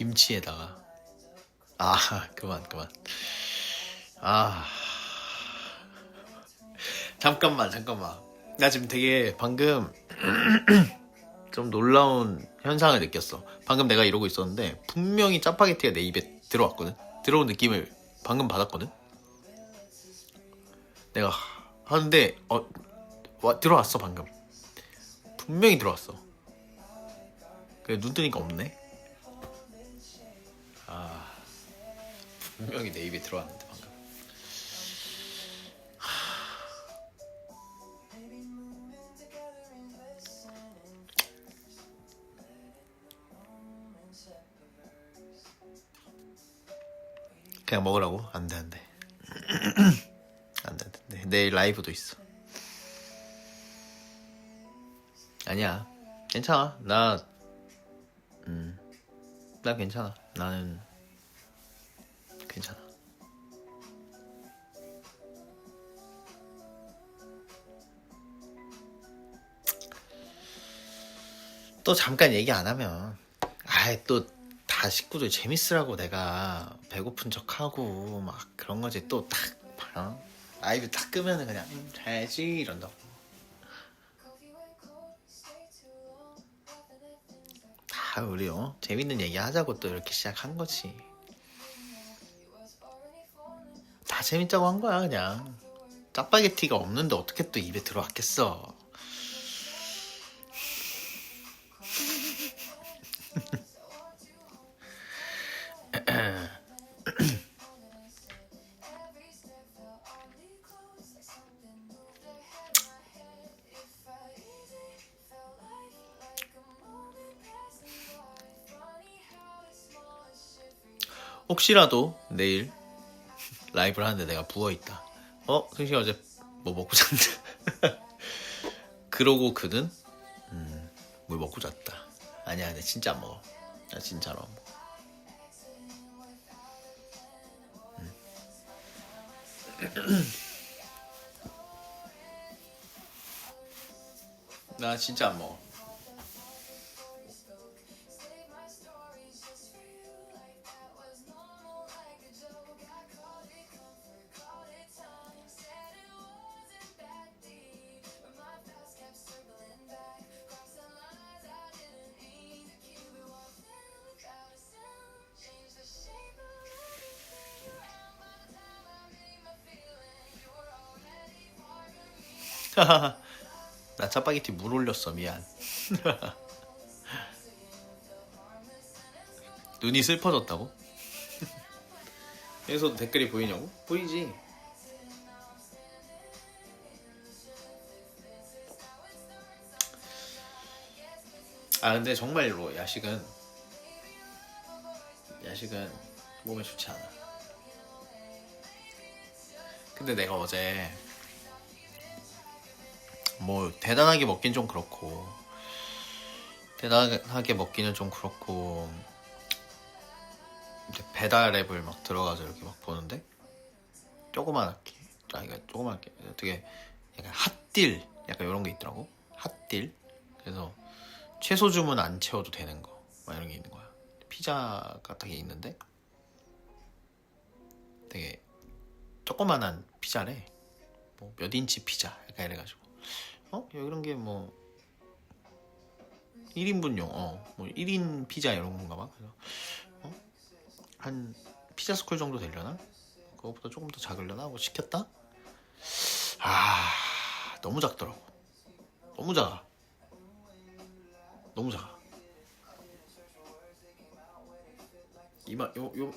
김치에다가. 아, 그만. 아, 잠깐만. 나 지금 되게 방금 좀 놀라운 현상을 느꼈어. 방금 내가 이러고 있었는데 분명히 짜파게티가 내 입에 들어왔거든. 들어온 느낌을 방금 받았거든. 내가 하는데 들어왔어 방금. 분명히 들어왔어. 그래 눈 뜨니까 없네. 아, 분명히 내 입에 들어왔는데 방금. 그냥 먹으라고? 안 돼. 안 돼. 내일 라이브도 있어. 아니야. 괜찮아. 나 괜찮아. 나는 괜찮아. 또 잠깐 얘기 안 하면 아이 또 다 식구들 재밌으라고 내가 배고픈 척하고 막 그런 거지. 또 딱 라이브 딱 끄면은 그냥 자야지 이런다고. 다 우리 재밌는 얘기 하자고 또 이렇게 시작한 거지. 다 재밌자고 한 거야 그냥. 짜파게티가 없는데 어떻게 또 입에 들어왔겠어. 혹시라도 내일 라이브를 하는데 내가 부어있다. 승식이 어제 뭐 먹고 잤는데. 그러고 그는 뭘 먹고 잤다. 아니야, 근데 진짜 안 먹어. 나 진짜로 안 먹어. 나 진짜 안 먹어. 나 짜파게티 물 올렸어. 미안. 눈이 슬퍼졌다고? 여기서도 댓글이 보이냐고? 보이지. 근데 정말로 야식은 몸에 좋지 않아. 근데 내가 어제 뭐 대단하게 먹긴 좀 그렇고 이제 배달 앱을 막 들어가서 이렇게 막 보는데 조그맣게 되게 약간 핫딜 약간 이런 게 있더라고. 핫딜. 그래서 최소 주문 안 채워도 되는 거 막 이런 게 있는 거야. 피자 같은 게 있는데 되게 조그만한 피자래. 뭐 몇 인치 피자 약간 이래가지고 이런 게 뭐 1인분용 뭐 1인 피자 이런 건가 봐. 그래서 한 피자 스쿨 정도 되려나? 그거보다 조금 더 작으려나 하고 시켰다? 너무 작더라고. 너무 작아.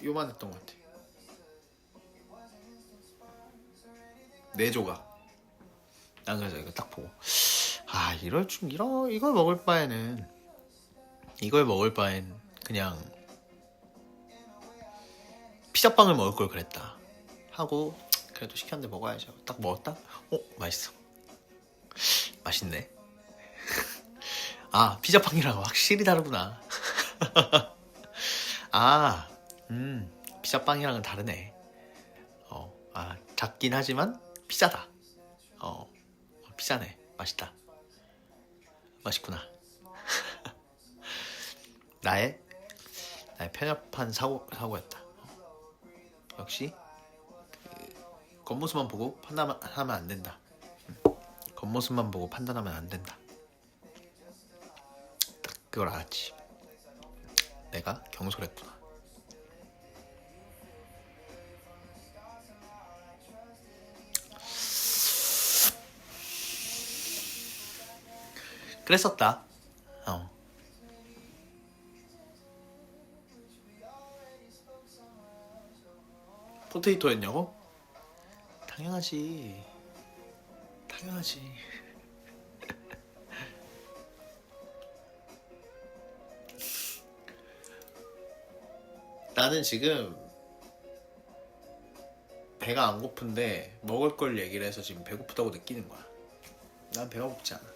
요만했던 것 같아. 4조각. 난 그래서 이거 딱 보고 이걸 먹을 바엔 그냥 피자빵을 먹을 걸 그랬다 하고 그래도 시켰는데 먹어야지 하고 딱 먹었다? 맛있어. 맛있네. 피자빵이랑 확실히 다르구나. 피자빵이랑은 다르네. 작긴 하지만 피자다. 피자네. 맛있다. 맛있구나. 나의 나의 편협한 사고였다. 역시 겉모습만 보고 판단하면 안 된다. 겉모습만 보고 판단하면 안 된다. 딱 그걸 알았지. 내가 경솔했구나. 그랬었다. 포테이토였냐고? 당연하지. 나는 지금 배가 안 고픈데 먹을 걸 얘기를 해서 지금 배고프다고 느끼는 거야. 난 배가 고프지 않아.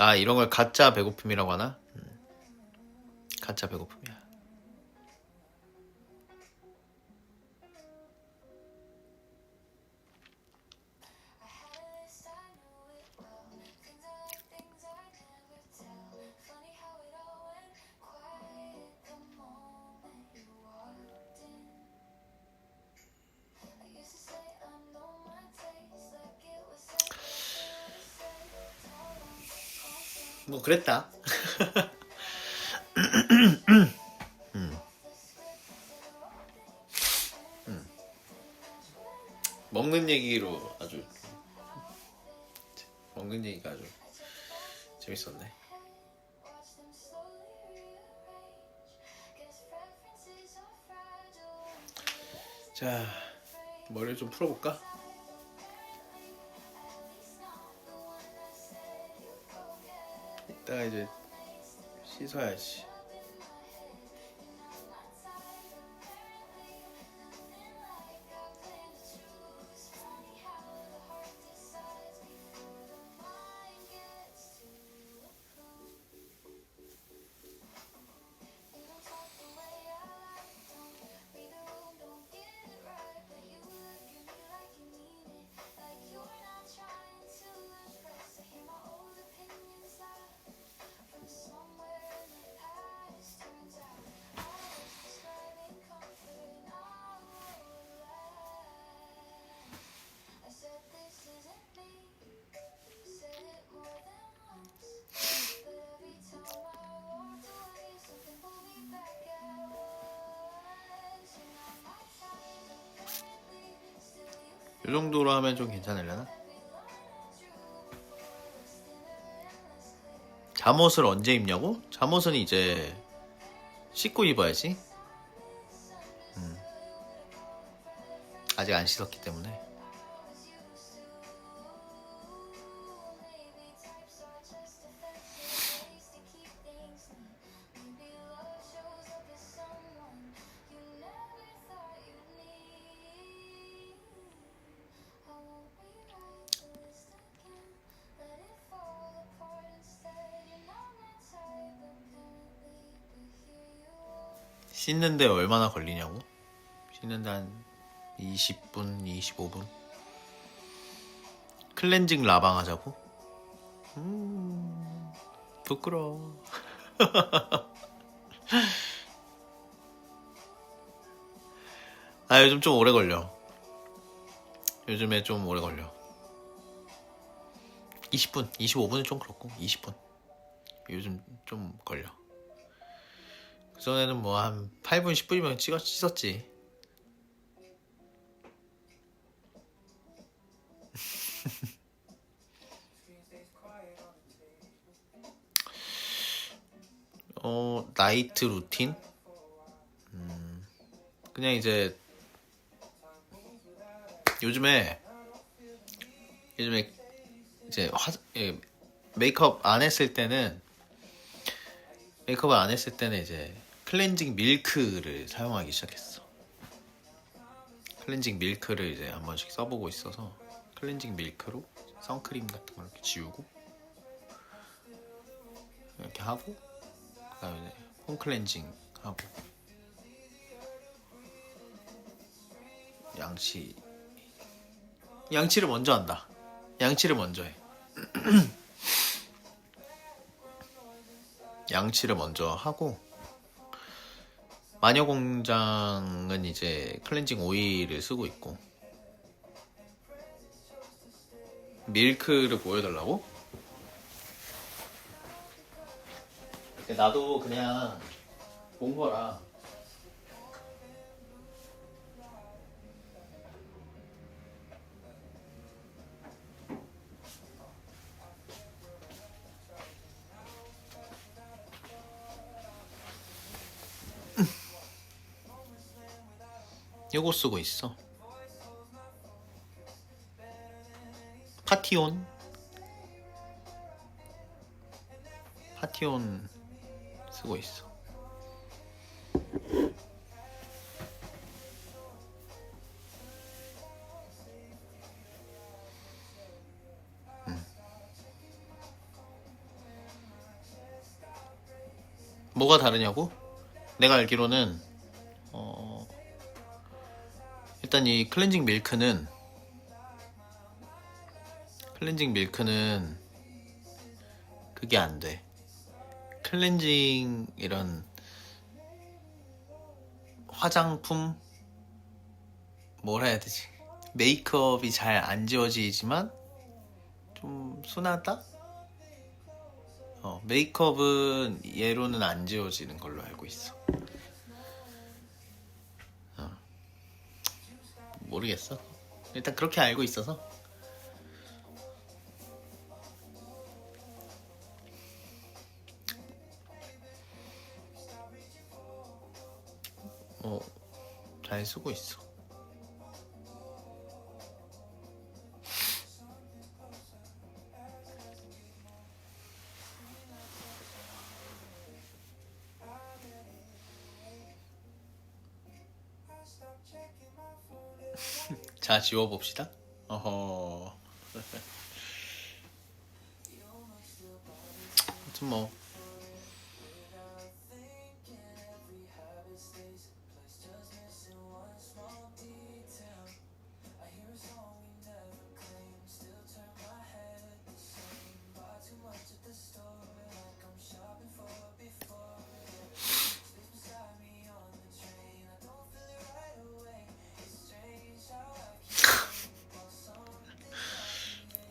아, 이런 걸 가짜 배고픔이라고 하나? 가짜 배고픔이야. 뭐 그랬다. 먹는 얘기로 아주 먹는 얘기가 아주 재밌었네. 자, 머리를 좀 풀어볼까? 이따가 이제 씻어야지. 이 정도로 하면 좀 괜찮으려나? 잠옷을 언제 입냐고? 잠옷은 이제 씻고 입어야지. 아직 안 씻었기 때문에. 씻는데 얼마나 걸리냐고? 씻는데 한 20분, 25분? 클렌징 라방 하자고? 부끄러워. 아, 요즘 좀 오래 걸려. 요즘에 좀 오래 걸려. 20분, 25분은 좀 그렇고 20분. 요즘 좀 걸려. 그전에는 뭐 한 8분, 10분이면 씻었지. 나이트 루틴? 그냥 이제 요즘에 이제 메이크업 안 했을 때는 이제 클렌징 밀크를 사용하기 시작했어. 클렌징 밀크를 이제 한 번씩 써보고 있어서 클렌징 밀크로 선크림 같은 걸 이렇게 지우고 이렇게 하고, 그다음에 홈 클렌징 하고 양치를 먼저 한다. 양치를 먼저 해. 양치를 먼저 하고, 마녀공장은 이제 클렌징 오일을 쓰고 있고, 밀크를 보여달라고? 나도 그냥 본 거라. 요거 쓰고 있어. 파티온 쓰고 있어. 뭐가 다르냐고? 내가 알기로는 일단 이 클렌징 밀크는 그게 안 돼. 클렌징 이런 화장품 뭐라 해야 되지? 메이크업이 잘 안 지워지지만 좀 순하다? 메이크업은 얘로는 안 지워지는 걸로 알고 있어. 모르겠어. 일단 그렇게 알고 있어서. 잘 쓰고 있어. 자, 지워봅시다. 어허. 아무튼 뭐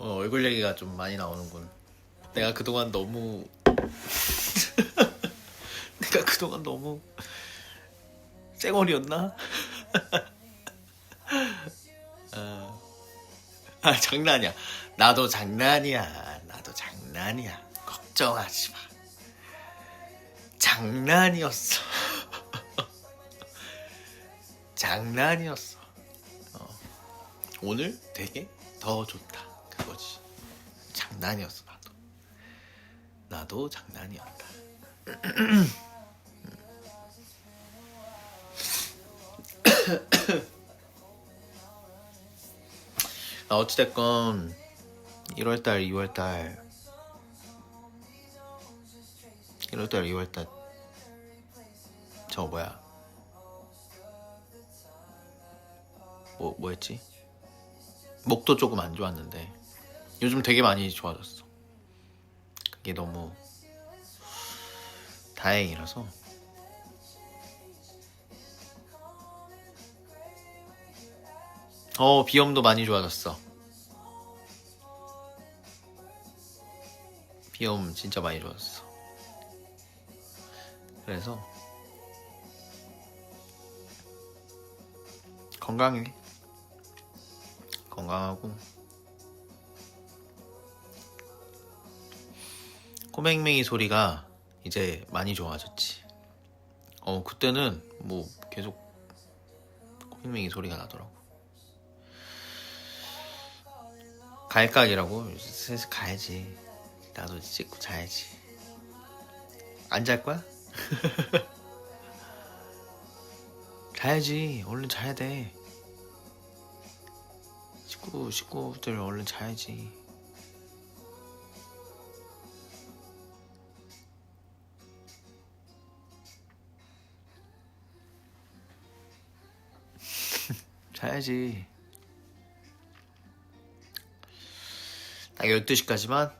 얼굴 얘기가 좀 많이 나오는군. 내가 그동안 너무 쌩얼이었나? 장난이야. 나도 장난이야. 걱정하지 마. 장난이었어. 장난이었어. 오늘 되게 더 좋다. 그거지. 장난이었어. 나도 장난이었다. 어찌됐건 1월달 2월달 저거 뭐야 뭐였지? 목도 조금 안 좋았는데 요즘 되게 많이 좋아졌어. 그게 너무 다행이라서. 비염도 많이 좋아졌어. 비염 진짜 많이 좋아졌어. 그래서 건강하고 코맹맹이 소리가 이제 많이 좋아졌지. 그때는 뭐 계속 코맹맹이 소리가 나더라고. 갈각이라고? 슬슬 가야지. 나도 씻고 자야지. 안 잘 거야? 자야지. 얼른 자야 돼. 식구들 얼른 자야지. 자야지. 딱 12시까지만.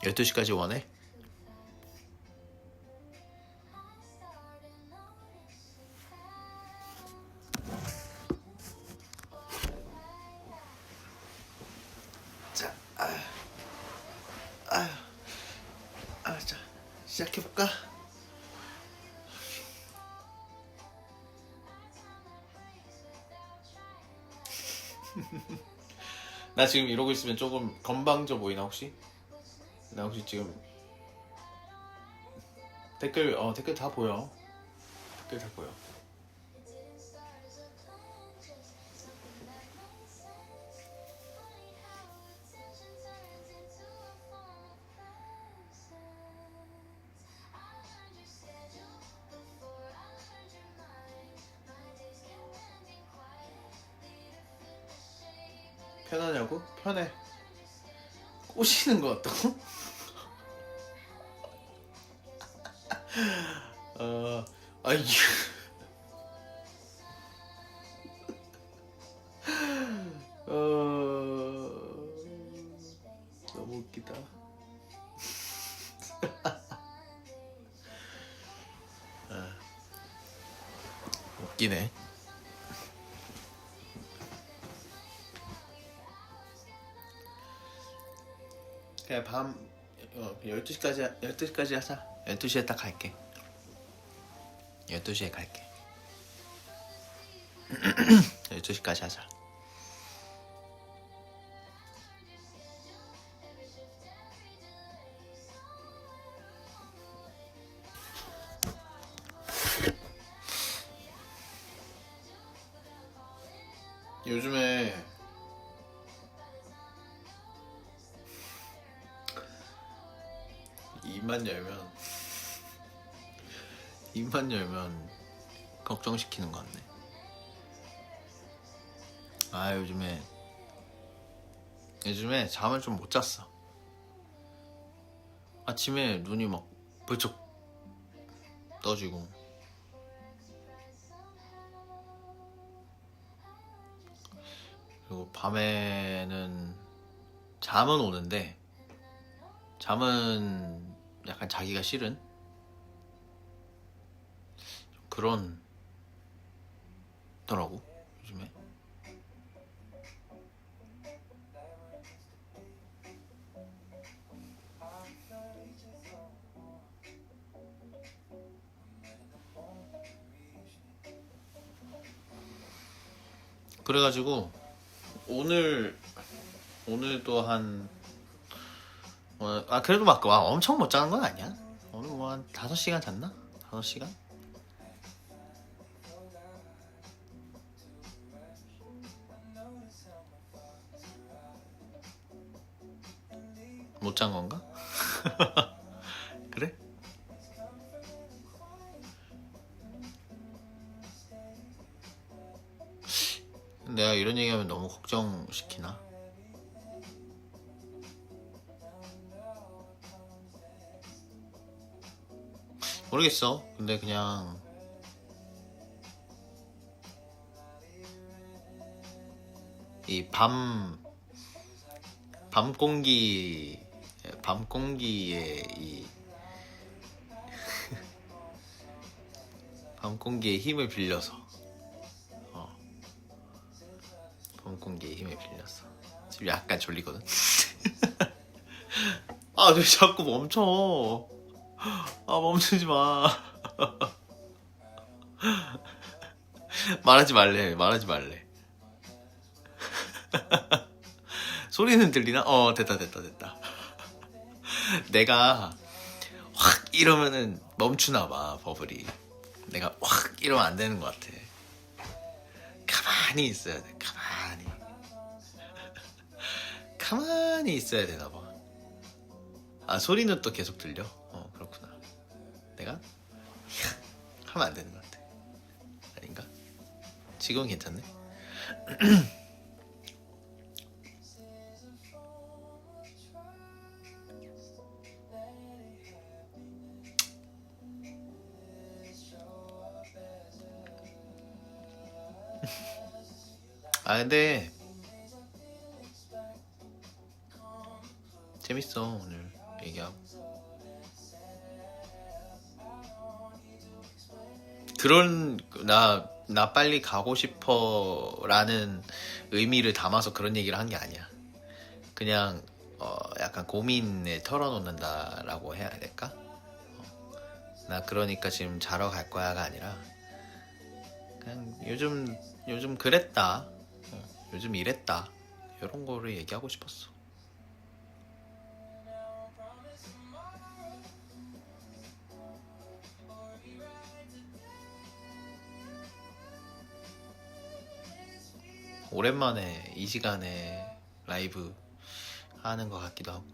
12시까지 원해? 자, 자, 시작해볼까? 나 지금 이러고 있으면 조금 건방져 보이나 혹시? 나 혹시 지금 댓글 다 보여. 댓글 다 보여. 편하냐고? 편해. 꼬시는 거 같다고? 아이 너무 웃기다. 웃기네. 그냥 밤 12시까지 하자. 12시에 딱 갈게. 12시에 갈게. 12시까지 하자. 요즘에 입만 열면 걱정시키는 것 같네. 아, 요즘에 잠을 좀 못 잤어. 아침에 눈이 막 벌쩍 떠지고, 그리고 밤에는 잠은 오는데 잠은 약간 자기가 싫은 그런 더라고 요즘에. 그래가지고 오늘도 그래도 막 엄청 못 자는 건 아니야. 오늘 뭐 한 5시간 잤나? 5시간? 못 잔 건가? 그래? 내가 이런 얘기하면 너무 걱정시키나? 모르겠어. 근데 그냥 이 밤 공기에 이 밤 공기의 힘을 빌려서 밤 공기의 힘을 빌려서 지금 약간 졸리거든. 아, 왜 자꾸 멈춰? 아, 멈추지 마. 말하지 말래. 소리는 들리나? 됐다. 내가 확 이러면은 멈추나 봐, 버블이. 내가 확 이러면 안 되는 것 같아. 가만히 있어야 돼. 가만히 있어야 되나 봐. 아, 소리는 또 계속 들려? 그렇구나. 내가 하면 안 되는 것 같아. 아닌가? 지금은 괜찮네. 아 근데 재밌어 오늘 얘기하고. 그런 나 빨리 가고 싶어라는 의미를 담아서 그런 얘기를 한 게 아니야. 그냥 약간 고민을 털어놓는다라고 해야 될까? 나 그러니까 지금 자러 갈 거야가 아니라 그냥 요즘 그랬다. 요즘 이랬다. 이런 거를 얘기하고 싶었어. 오랜만에 이 시간에 라이브 하는 것 같기도 하고.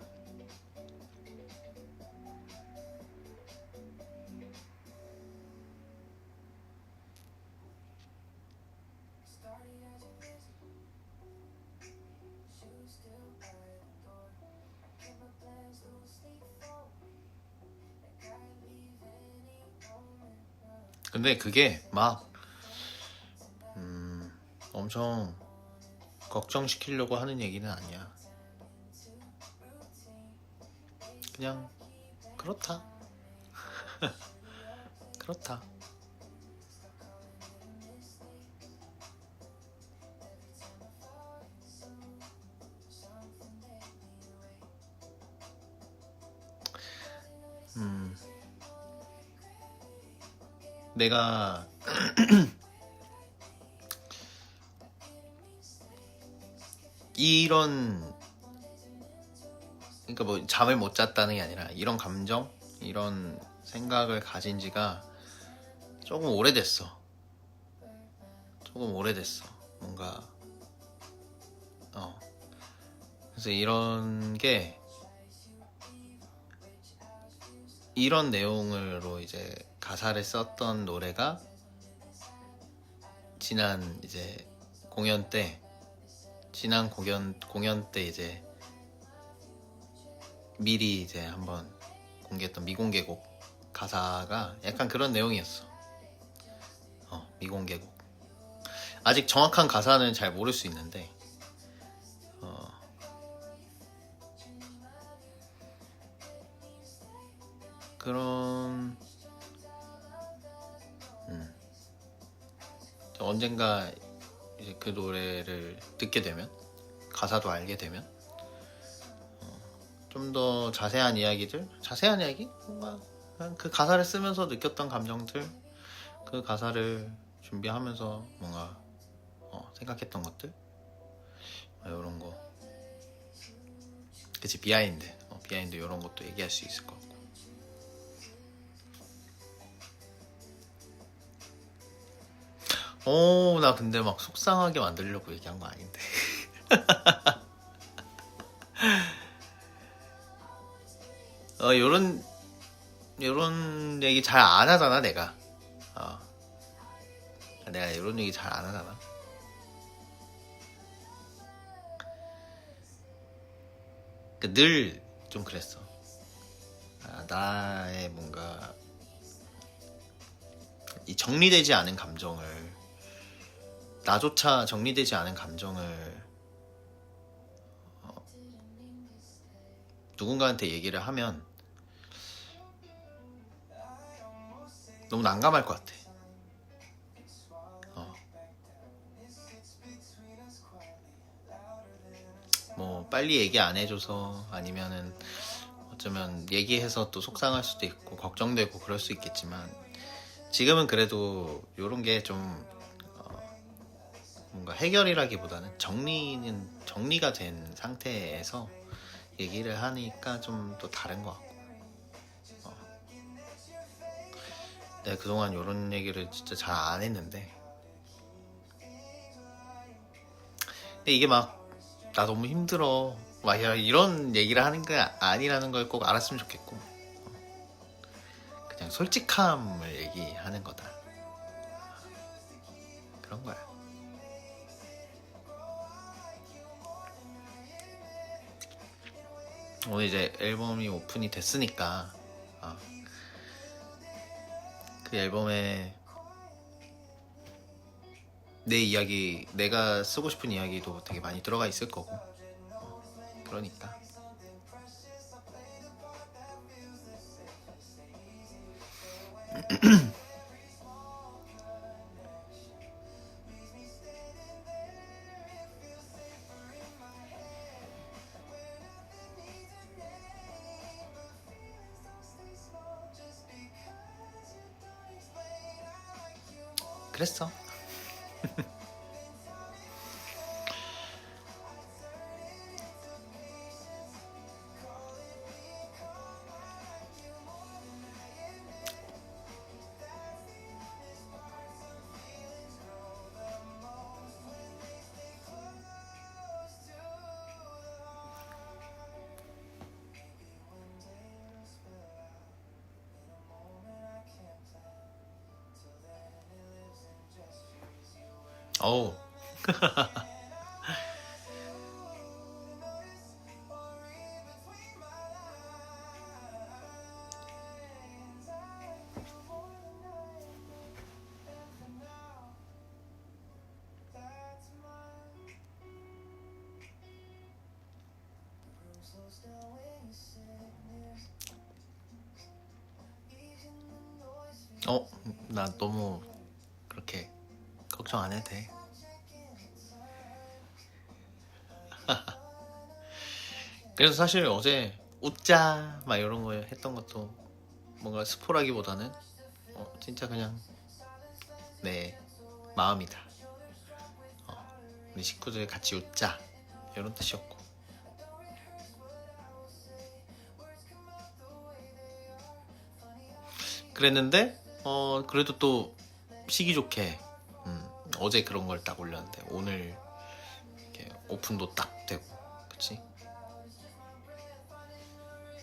근데 그게 막 엄청 걱정시키려고 하는 얘기는 아니야. 그냥 그렇다. 그렇다. 내가 이런 그러니까 뭐 잠을 못 잤다는 게 아니라 이런 감정, 이런 생각을 가진 지가 조금 오래됐어. 뭔가 그래서 이런 게 이런 내용으로 이제 가사를 썼던 노래가 지난 공연 때 이제 미리 이제 한번 공개했던 미공개곡 가사가 약간 그런 내용이었어. 미공개곡. 아직 정확한 가사는 잘 모를 수 있는데 그런 언젠가 이제 그 노래를 듣게 되면 가사도 알게 되면 좀 더 자세한 이야기? 뭔가 그 가사를 쓰면서 느꼈던 감정들, 그 가사를 준비하면서 뭔가 생각했던 것들, 이런 거, 그치, 비하인드 이런 것도 얘기할 수 있을 것 같고. 나 근데 막 속상하게 만들려고 얘기한 거 아닌데. 요런 얘기 잘 안 하잖아, 내가. 내가 요런 얘기 잘 안 하잖아. 늘 좀 그랬어. 나의 뭔가 이 정리되지 않은 감정을, 나조차 정리되지 않은 감정을 누군가한테 얘기를 하면 너무 난감할 것 같아. 뭐 빨리 얘기 안 해줘서, 아니면은 어쩌면 얘기해서 또 속상할 수도 있고 걱정되고 그럴 수 있겠지만, 지금은 그래도 요런 게 좀 뭔가 해결이라기보다는 정리가 된 상태에서 얘기를 하니까 좀 또 다른 것 같고. 내가 그동안 요런 얘기를 진짜 잘 안 했는데, 근데 이게 막 나 너무 힘들어 막 이런 얘기를 하는 게 아니라는 걸 꼭 알았으면 좋겠고, 그냥 솔직함을 얘기하는 거다, 그런 거야. 오늘 이제 앨범이 오픈이 됐으니까 그 앨범에 내 이야기, 내가 쓰고 싶은 이야기도 되게 많이 들어가 있을 거고. 그러니까. 그랬어. 어우. 나 너무 그렇게 걱정 안 해도 돼. 그래서 사실 어제 웃자 막 이런 거 했던 것도 뭔가 스포라기보다는 진짜 그냥 내 마음이다. 우리 식구들 같이 웃자 이런 뜻이었고. 그랬는데 그래도 또 시기 좋게 어제 그런 걸 딱 올렸는데 오늘 이렇게 오픈도 딱 되고, 그치?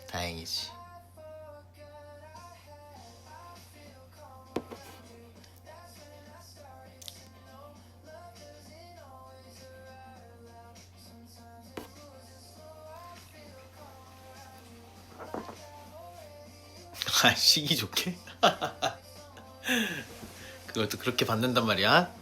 다행이지. 아, 시기 좋게? 그걸 또 그렇게 받는단 말이야?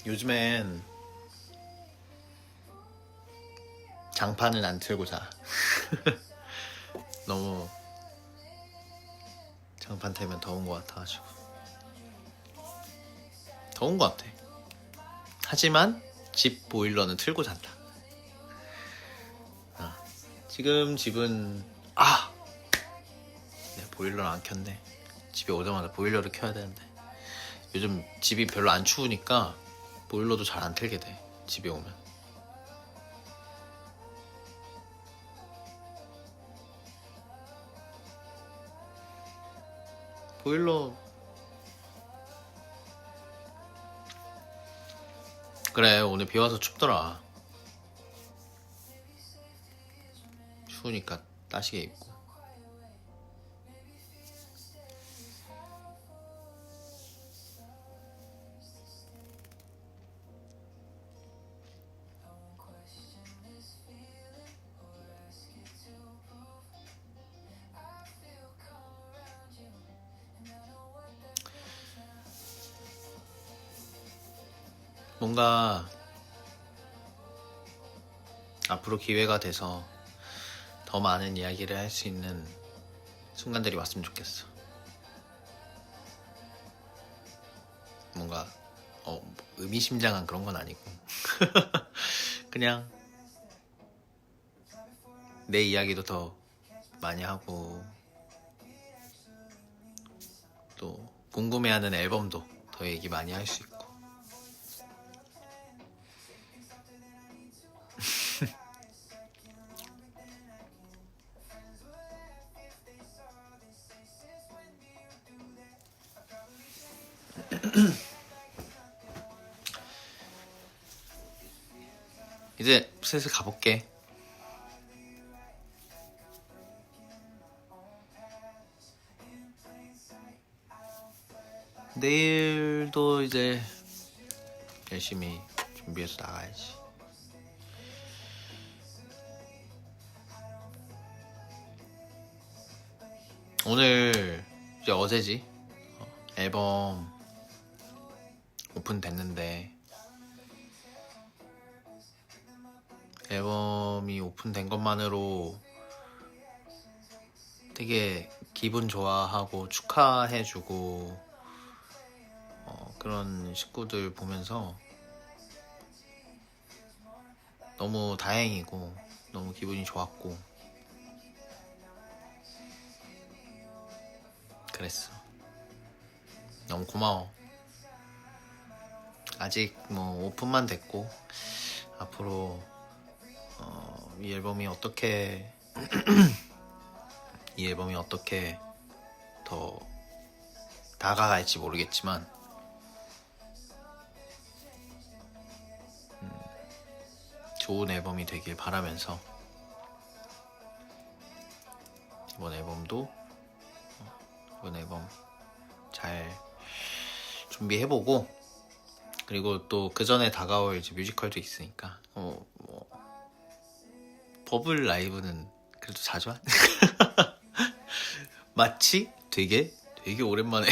요즘엔 장판은 안 틀고 자. 너무 장판 틀면 더운 것 같아가지고. 더운 것 같아. 하지만 집 보일러는 틀고 잔다. 지금 집은 네, 보일러를 안 켰네. 집에 오자마자 보일러를 켜야 되는데 요즘 집이 별로 안 추우니까 보일러도 잘 안 틀게 돼. 집에 오면. 보일러. 그래, 오늘 비 와서 춥더라. 추우니까 따시게 입고. 뭔가 앞으로 기회가 돼서 더 많은 이야기를 할 수 있는 순간들이 왔으면 좋겠어. 뭔가 의미심장한 그런 건 아니고 그냥 내 이야기도 더 많이 하고 또 궁금해하는 앨범도 더 얘기 많이 할 수 있고. 이제 슬슬 가볼게. 내일도 이제 열심히 준비해서 나가야지. 오늘 이제 어제지. 앨범 오픈됐는데 앨범이 오픈된 것만으로 되게 기분 좋아하고 축하해주고 그런 식구들 보면서 너무 다행이고 너무 기분이 좋았고 그랬어. 너무 고마워. 아직 뭐 오픈만 됐고 앞으로 이 앨범이 어떻게 더 다가갈지 모르겠지만 좋은 앨범이 되길 바라면서 이번 앨범 잘 준비해보고 그리고 또 그 전에 다가올 이제 뮤지컬도 있으니까 버블 라이브는 그래도 자주 한 마치 되게 오랜만에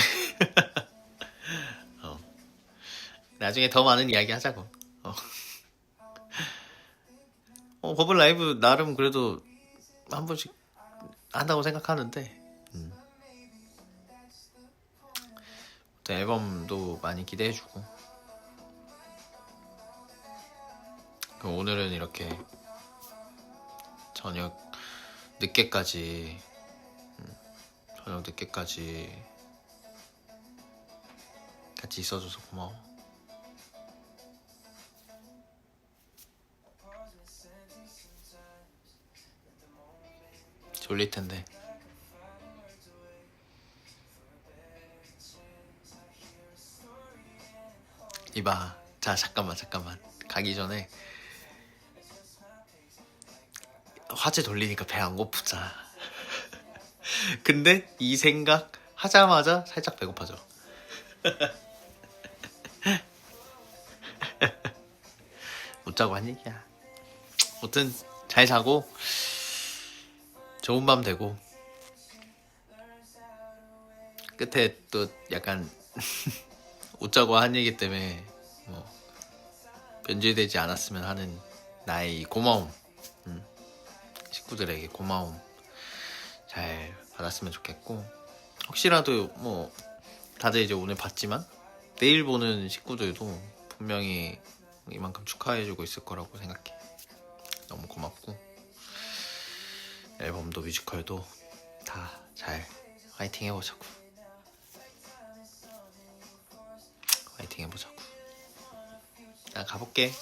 나중에 더 많은 이야기 하자고. 버블 라이브 나름 그래도 한 번씩 한다고 생각하는데 또 앨범도 많이 기대해주고 오늘은 이렇게 저녁 늦게까지 같이 있어줘서 고마워. 졸릴 텐데. 이봐. 자, 잠깐만. 가기 전에 화제 돌리니까 배 안 고프자. 근데 이 생각 하자마자 살짝 배고파져. 못 자고 한 얘기야. 아무튼 잘 자고 좋은 밤 되고 끝에 또 약간 웃자고 한 얘기 때문에 뭐 변질되지 않았으면 하는 나의 이 고마움, 식구들에게 고마움 잘 받았으면 좋겠고 혹시라도 뭐 다들 이제 오늘 봤지만 내일 보는 식구들도 분명히 이만큼 축하해주고 있을 거라고 생각해. 너무 고맙고 앨범도 뮤지컬도 다 잘 화이팅 해보자고. 나 가볼게.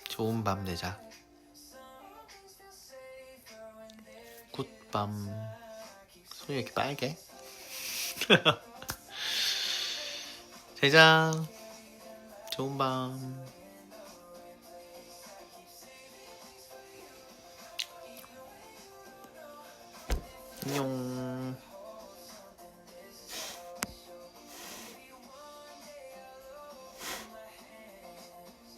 좋은 밤 되자. 굿밤. 손이 왜 이렇게 빨개? 잘자. 좋은 밤. 안녕.